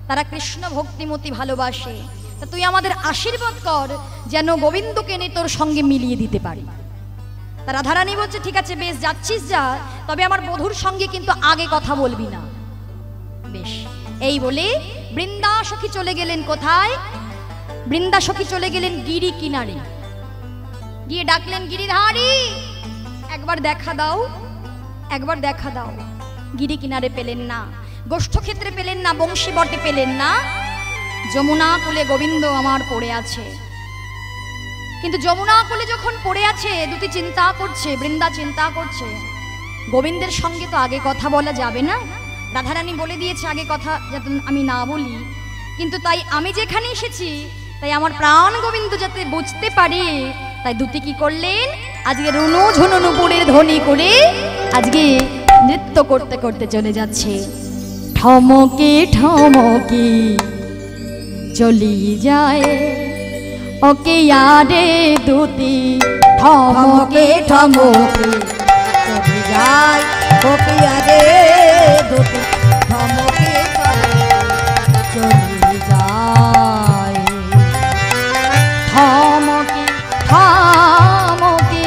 তারা কৃষ্ণ ভক্তিমতি ভালোবাসে। তা তুই আমাদের আশীর্বাদ কর যেন গোবিন্দকে এনে তোর সঙ্গে মিলিয়ে দিতে পারি। তা রাধারানী বলছে ঠিক আছে বেশ, যাচ্ছিস যা, তবে আমার বধূর সঙ্গে কিন্তু আগে কথা বলবি না। বেশ, এই বলে বৃন্দা সখী চলে গেলেন কোথায়? বৃন্দা সখী চলে গেলেন গিরি কিনারে, গিয়ে ডাকলেন গিরিধারী একবার দেখা দাও, একবার দেখা দাও। গিরি কিনারে পেলেন না, গোষ্ঠক্ষেত্রে পেলেন না, বংশী বটে পেলেন না। যমুনা কুলে গোবিন্দ আমার পড়ে আছে। কিন্তু যমুনা কুলে যখন পড়ে আছে দুটি চিন্তা করছে, বৃন্দা চিন্তা করছে গোবিন্দের সঙ্গে তো আগে কথা বলা যাবে না। রাধারানী বলে দিয়েছে আগে কথা যাতে আমি না বলি, কিন্তু তাই আমি যেখানে এসেছি তাই আমার প্রাণ গোবিন্দ যাতে বুঝতে পারে, তাই দুটি কি করলেন? আজকে রুনু ঝুনু নুপুরের ধ্বনি করে আজকে নৃত্য করতে করতে চলে যাচ্ছে। ঠমকে ঠমকে চলি যায় ওকে আরে দুটি, ঠমকে ঠমকে চলে যায় ওকে আরে দুটি, ঠমকে চলে যায়। ঠমকে ঠমকে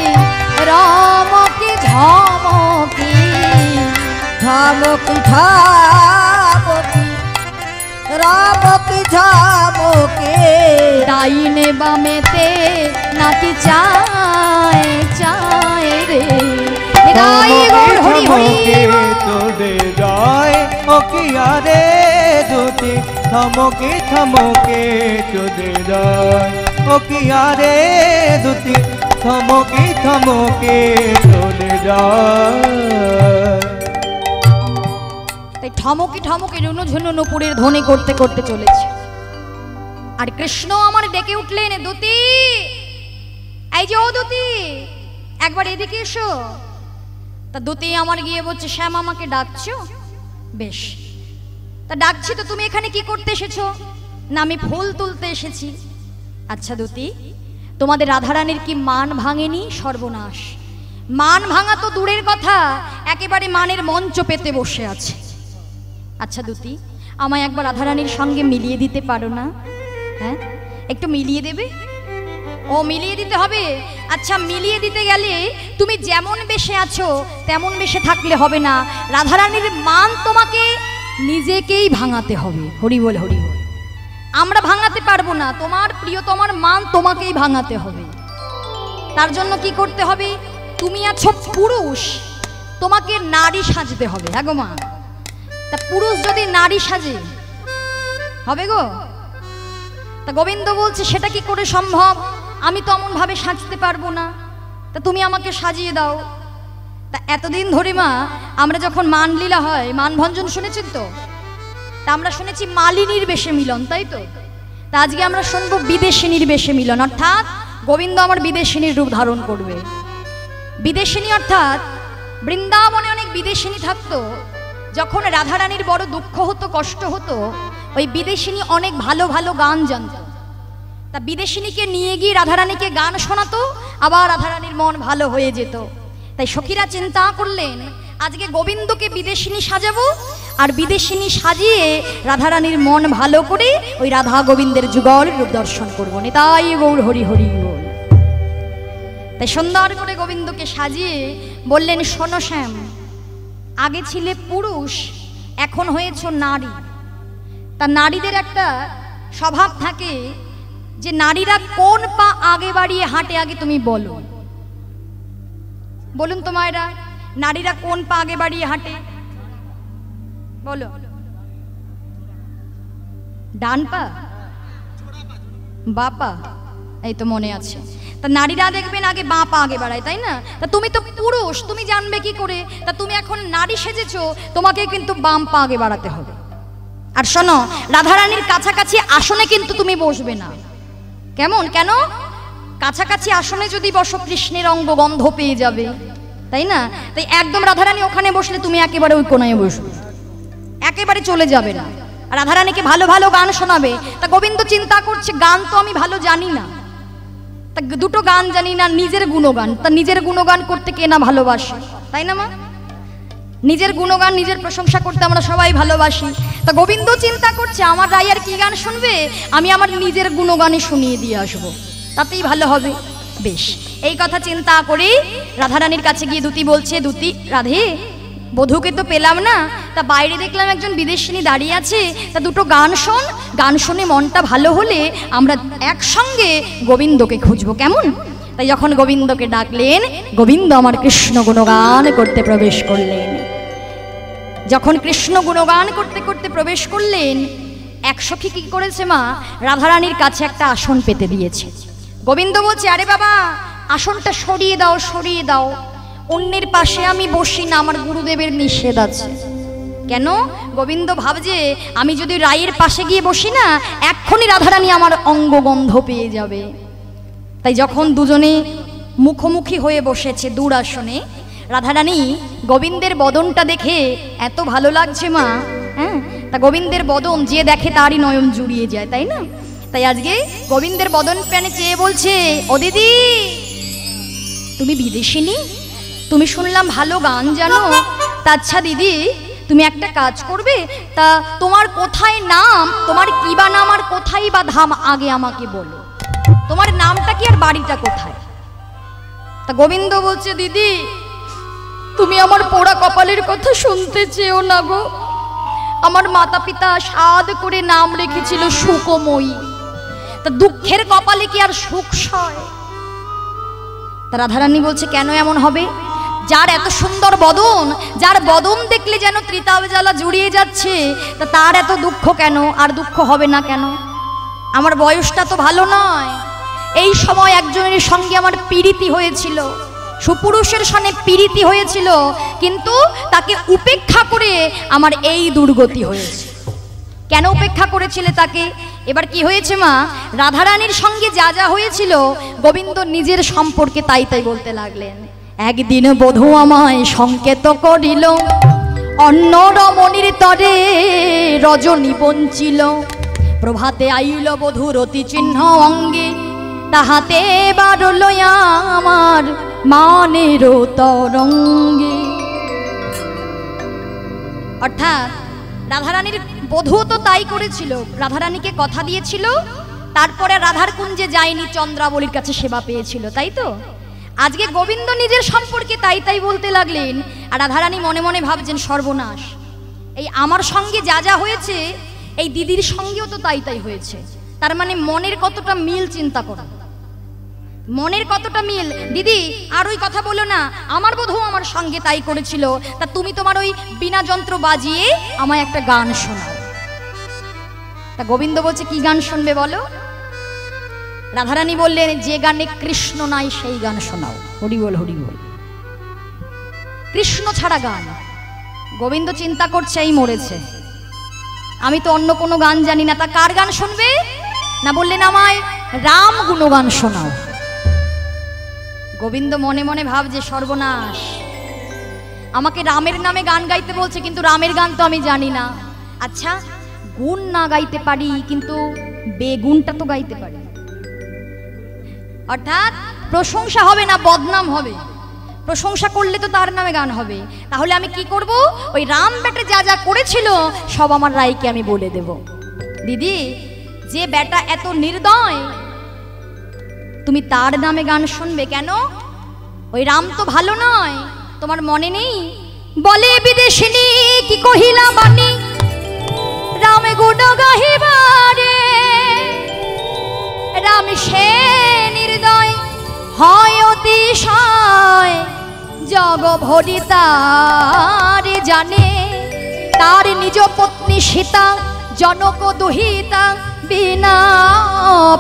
রমকে ঝমকে, ঝমকি ঝমকি রামকি ঝমকে, ডাইনে বামেতে নাকি চায় চায় রে। গাই গৌর হরি হরি চলে যায় ওকে আরে দুটি, থমকে থমকে চলে যায় ওকে আরে দুটি, থমকে থমকে চলে যায়। তাই ঠমকে ঠমকে রুনু ঝুনু নুপুরের ধ্বনি করতে করতে চলেছে। আর কৃষ্ণ আমার ডেকে উঠলেন, দুতি এই যে ও দুতি একবার এদিকে এসো। তা দুতি আমার গিয়ে বলছে শ্যাম আমাকে ডাকছো? বেশ, তা ডাকছি তো তুমি এখানে কি করতে এসেছো? না আমি ফুল তুলতে এসেছি। আচ্ছা দুতি, তোমাদের রাধারানীর কি মান ভাঙেনি? সর্বনাশ, মান ভাঙা তো দূরের কথা, একেবারে মানের মঞ্চ পেতে বসে আছে। আচ্ছা দুতি, আমায় একবার রাধারানীর সঙ্গে মিলিয়ে দিতে পারো না? হ্যাঁ, একটু মিলিয়ে দেবে? ও মিলিয়ে দিতে হবে? আচ্ছা, মিলিয়ে দিতে গেলে তুমি যেমন বেশে আছো তেমন বেশে থাকলে হবে না, রাধারানীর মান তোমাকে নিজেকেই ভাঙাতে হবে। হরি বল হরি বল। আমরা ভাঙাতে পারবো না, তোমার প্রিয় তোমার মান তোমাকেই ভাঙাতে হবে। তার জন্য কি করতে হবে? তুমি আছো পুরুষ, তোমাকে নারী সাজতে হবে। হ্যাঁ গো মা, তা পুরুষ যদি নারী সাজে হবে গো? তা গোবিন্দ বলছে সেটা কি করে সম্ভব? আমি তো এমন ভাবে সাজতে পারবো না, তা তুমি আমাকে সাজিয়ে দাও। তা এতদিন ধরে মা আমরা যখন মানলীলা হয়, মানভঞ্জন শুনেছেন তো? তা আমরা শুনেছি মালিনীর বেশে মিলন, তাই তো? তা আজকে আমরা শুনবো বিদেশিনীর বেশে মিলন, অর্থাৎ গোবিন্দ আমার বিদেশিনীর রূপ ধারণ করবে। বিদেশিনী অর্থাৎ বৃন্দাবনে অনেক বিদেশিনী থাকতো। যখন রাধারানীর বড় দুঃখ হতো, কষ্ট হতো, ওই বিদেশিনী অনেক ভালো ভালো গান জানতো। তা বিদেশিনীকে নিয়ে গিয়ে রাধারানীকে গান শোনাতো, আবার রাধারানীর মন ভালো হয়ে যেত। তাই সখীরা চিন্তা করলেন আজকে গোবিন্দকে বিদেশিনী সাজাবো, আর বিদেশিনী সাজিয়ে রাধারানীর মন ভালো করে ওই রাধা গোবিন্দের যুগল রূপ দর্শন করবো। নিতাই গৌর হরি হরি বল। তাই সুন্দর করে গোবিন্দকে সাজিয়ে বললেন, শোনো শ্যাম, আগে ছিলে পুরুষ, এখন হয়েছ নারী। তা নারীদের একটা স্বভাব থাকে যে নারীরা কোন পা আগে বাড়িয়ে হাঁটে আগে তুমি বলো। বলুন তো মায়েরা, নারীরা কোন পা আগে বাড়িয়ে হাঁটে? বলো। ডান পা, বা পা, এই তো মনে আছে। তা নারীরা দেখবেন আগে বাঁ পা আগে বাড়ায়, তাই না? তা তুমি তো পুরুষ, তুমি জানবে কি করে? তা তুমি এখন নারী সেজেছো, তোমাকে কিন্তু বাম পা আগে বাড়াতে হবে। আর শোনো, রাধারানীর কাছাকাছি আসনে কিন্তু তুমি বসবে না। কেমন? কেন? কাছাকাছি আসনে যদি বসো কৃষ্ণের অঙ্গ গন্ধ পেয়ে যাবে, তাই না? তাই একদম রাধারানী ওখানে বসলে তুমি একেবারে ওই কোনায় বসবে, একেবারে চলে যাবে না। রাধারানীকে ভালো ভালো গান শোনাবে। তা গোবিন্দ চিন্তা করছে, গান তো আমি ভালো জানি না, তা দুটো গান জানি না, নিজের গুণগান। তা নিজের গুণগান করতে কে না ভালোবাসে, তাই না মা? নিজের গুণগান, নিজের প্রশংসা করতে আমরা সবাই ভালোবাসি। তা গোবিন্দ চিন্তা করছে, আমার রাই আর কি গান শুনবে, আমি আমার নিজের গুণগানে শুনিয়ে দিয়ে আসবো, তাতেই ভালো হবে। বেশ, এই কথা চিন্তা করে রাধারানীর কাছে গিয়ে দুতি বলছে, দুতি রাধে, বধূকে তো পেলাম না, তা বাইরে দেখলাম একজন বিদেশিনী দাঁড়িয়ে আছে, তা দুটো গান শোন, গান শুনে মনটা ভালো হলে আমরা একসঙ্গে গোবিন্দকে খুঁজবো, কেমন? তাই যখন গোবিন্দকে ডাকলেন, গোবিন্দ আমার কৃষ্ণ গুণগান করতে প্রবেশ করলেন। যখন কৃষ্ণ গুণগান করতে করতে প্রবেশ করলেন, এক সখী কি করেছে মা, রাধারানীর কাছে একটা আসন পেতে দিয়েছে। গোবিন্দ বলছে, আরে বাবা, আসনটা সরিয়ে দাও, সরিয়ে দাও, অন্যের পাশে আমি বসি না, আমার গুরুদেবের নিষেধ আছে। কেন? গোবিন্দ ভাবছে, আমি যদি রায়ের পাশে গিয়ে বসি না, এক্ষুনি রাধারানী আমার অঙ্গগন্ধ পেয়ে যাবে। তাই যখন দুজনে মুখোমুখি হয়ে বসেছে দূর আসনে, রাধারানী গোবিন্দের বদনটা দেখে এত ভালো লাগছে মা, হ্যাঁ, তা গোবিন্দের বদন যে দেখে তারই নয়ন জুড়িয়ে যায়, তাই না? তাই আজকে গোবিন্দের বদন প্যানে চেয়ে বলছে, ও দিদি, তুমি বিদেশিনী, তুমি শুনলাম ভালো গান জানো, তা আচ্ছা দিদি, তুমি একটা কাজ করবে, তা তোমার কোথায় নাম, তোমার কি বা নাম আর কোথায় বা ধাম, আগে আমাকে বলো, তোমার নামটা কি আর বাড়িটা কোথায়? তা গোবিন্দ বলছে, দিদি, তুমি আমার পোড়া কপালের কথা শুনতে চেও না গো। আমার মাতা পিতা সাধ করে নাম রেখেছিল সুখময়ী, তা দুঃখের কপালে কি আর সুখ সয়? তা রাধারানী বলছে, কেন এমন হবে? যার এত সুন্দর বদন, যার বদন দেখলে যেন ত্রিতাব জ্বালা জুড়িয়ে যাচ্ছে, তা তার এত দুঃখ কেন? আর দুঃখ হবে না কেন? আমার বয়সটা তো ভালো নয়, এই সময় একজনের সঙ্গে আমার পীড়িতি হয়েছিল, সুপুরুষের সঙ্গে পীড়িতি হয়েছিল, কিন্তু তাকে উপেক্ষা করে আমার এই দুর্গতি হয়েছে। কেন উপেক্ষা করেছিলে তাকে? এবার কি হয়েছে মা, রাধারানীর সঙ্গে যা যা হয়েছিল গোবিন্দ নিজের সম্পর্কে তাই তাই বলতে লাগলেন। একদিন বধূ আমায় সংকেত করিল, অন্য রমণীর তরে রজনী বঞ্চিল, প্রভাতে আইল বধূর অতি চিহ্ন অঙ্গে, তাহাতে বারল আমার মানের তরঙ্গে। অর্থাৎ রাধারানীর বধূ তো তাই করেছিল, রাধারানীকে কথা দিয়েছিল, তারপরে রাধার কুঞ্জে যায়নি, চন্দ্রাবলীর কাছে সেবা পেয়েছিল, তাই তো? আজকে গোবিন্দ নিজের সম্পর্কে তাই তাই বলতে লাগলেন, আর রাধারানী মনে মনে ভাবছেন, সর্বনাশ, এই আমার সঙ্গে যা যা হয়েছে এই দিদির সঙ্গেও তো তাই তাই হয়েছে। তার মানে মনের কতটা মিল, চিন্তা করো, মনের কতটা মিল। দিদি, আর ওই কথা বলো না, আমার বধূ আমার সঙ্গে তাই করেছিল, তা তুমি তোমার ওই বিনা যন্ত্র বাজিয়ে আমায় একটা গান শোনাও। তা গোবিন্দ বলছে, কি গান শুনবে বলো? রাধারানী বললেন, যে গানে কৃষ্ণ নাই সেই গান শোনাও। হরি বল, হরি বল। কৃষ্ণ ছাড়া গান। গোবিন্দ চিন্তা করছে, এই মরেছে, আমি তো অন্য কোনো গান জানি না, তা কার গান শুনবে? না, বললেন আমায় রাম গুণগান শোনাও। গোবিন্দ মনে মনে ভাবছে, সর্বনাশ, আমাকে রামের নামে গান গাইতে বলছে, কিন্তু রামের গান তো আমি জানি না। আচ্ছা, গুণ না গাইতে পারি, কিন্তু বেগুনটা তো গাইতে পারি। অর্থাৎ প্রশংসা হবে না, বদনাম হবে। প্রশংসা করলে তো তার নামে গান হবে। তাহলে আমি কি করব? ওই রাম বেটা যা যা করেছিল সব আমার রাইকে আমি বলে দেব। দিদি, যে বেটা এত নির্দয়, তুমি তার নামে গান শুনবে কেন? ওই রাম তো ভালো নয়, তোমার মনে নেই? বলে বিদেশিনী কি কহিলা বাণী, রামে গুণ গাহিবারে, রাম সে নির্দয় হয় অতিশয়, জগ ভরি তার জানে, তার নিজ পত্নী সীতা জনক দুহিতা বিনা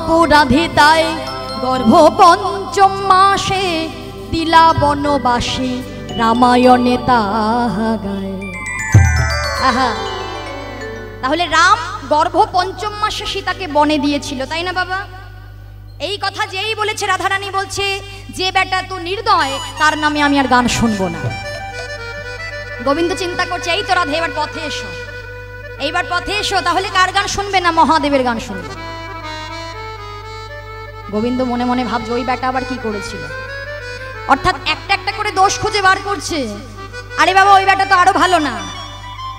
পুরাধিতায় গর্ভ পঞ্চম মাসে দিলা বনবাসী রামায়ণে তাহা গায়। আহা, তাহলে রাম গর্ভ পঞ্চম মাসে সীতাকে বনে দিয়েছিল, তাই না বাবা? এই কথা যেই বলেছে রাধারানী বলছে যে বেটা তো নির্দয় তার নামে আমি আর গান শুনবো না। গোবিন্দ চিন্তা করছে এই তো রাধা এবার পথে এসো, এইবার পথে এসো, তাহলে কার গান শুনবে না? মহাদেবের গান শুনবে। গোবিন্দ মনে মনে ভাবছে ওই বেটা আবার কি করেছিল, অর্থাৎ একটা একটা করে দোষ খুঁজে বার করছে। আরে বাবা ওই বেটা তো আরো ভালো না,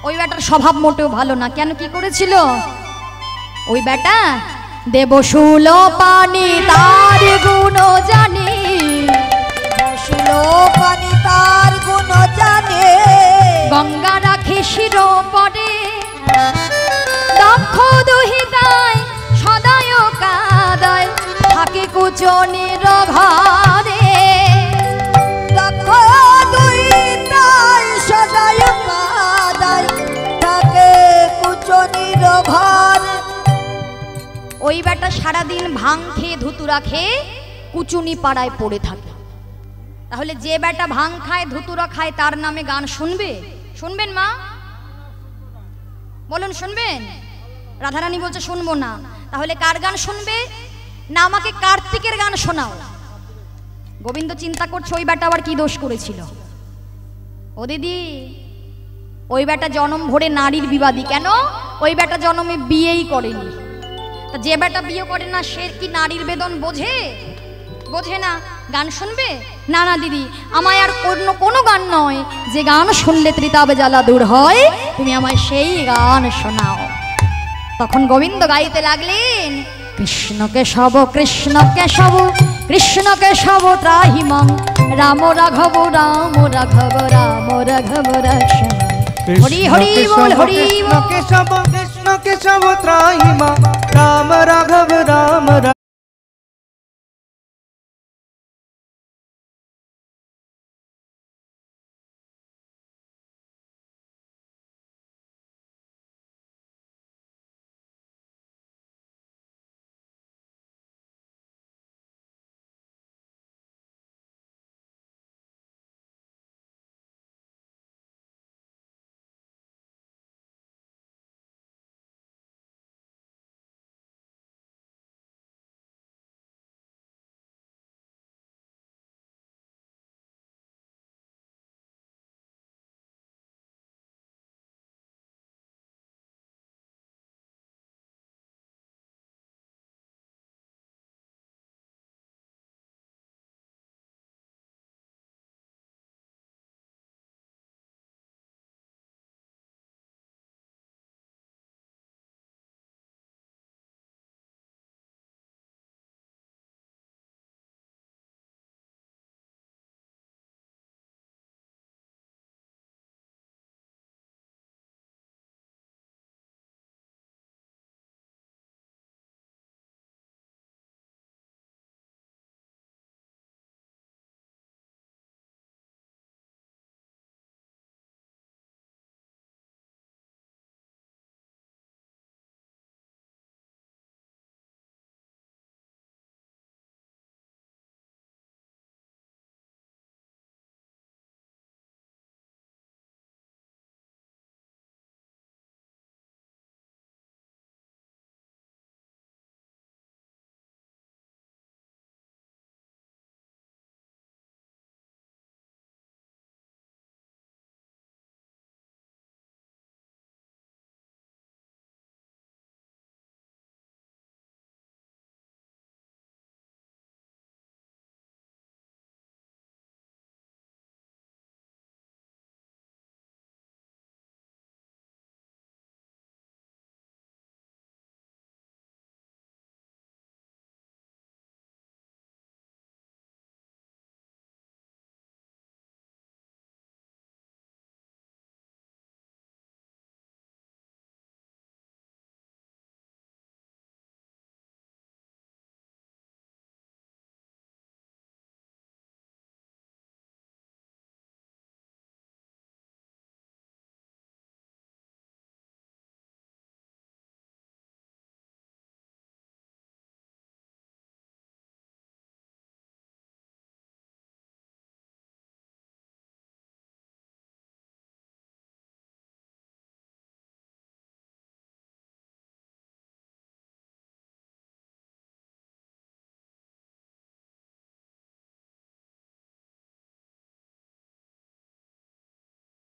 ওই বেটার স্বভাব মোটেও ভালো না। কেন, কি করেছিল? ওই বেটা দেবশুল পানি তার গুণ জানি, দেবশুল পানি তার গুণ জানে, গঙ্গা রাখে শির পরে দক্ষ দুহিতায় সদায় কাদায় থাকে কুচনের ঘরে। দক্ষ দুহিতায় সদায় কাদায় থাকে কুচনির ঘরে। ওই বেটা সারাদিন ভাং খেয়ে ধুতুরা খেয়ে কুচুনি পাড়ায় পড়ে থাকে। তাহলে যে বেটা ভাং খায় ধুতুরা খায় তার নামে গান শুনবে? শুনবেন মা? বলুন শুনবেন? রাধারানী বলছে শুনবো না। তাহলে কার গান শুনবে? না আমাকে কার্তিকের গান শোনাও। গোবিন্দ চিন্তা করছে ওই বেটা আবার কি দোষ করেছিল। ও দিদি, ওই বেটা জন্ম ভরে নারীর বিবাদী। কেন? ওই বেটা জন্মে বিয়েই করেনি। যে বেটা বিয়ে করে না সে কি নারীর বেদন বোঝে? বোঝে না। গান শুনবে? না না দিদি, আমায় আর কোনো গান নয়, যে গান শুনলে ত্রিতাবে জ্বালা দূর হয়, তুমি আমায় সেই গান শোনাও। তখন গোবিন্দ গাইতে লাগলেন কৃষ্ণ কেশব কৃষ্ণ কেশব কৃষ্ণ কেশব ত্রাহিমাং রাম রাঘব রাম রাঘব রাম রাঘব রাঘব। হরি হরি বল হরি বল। কেশব কৃষ্ণ কেশব ত্রাহিমা রাম রাঘব রাম রাঘব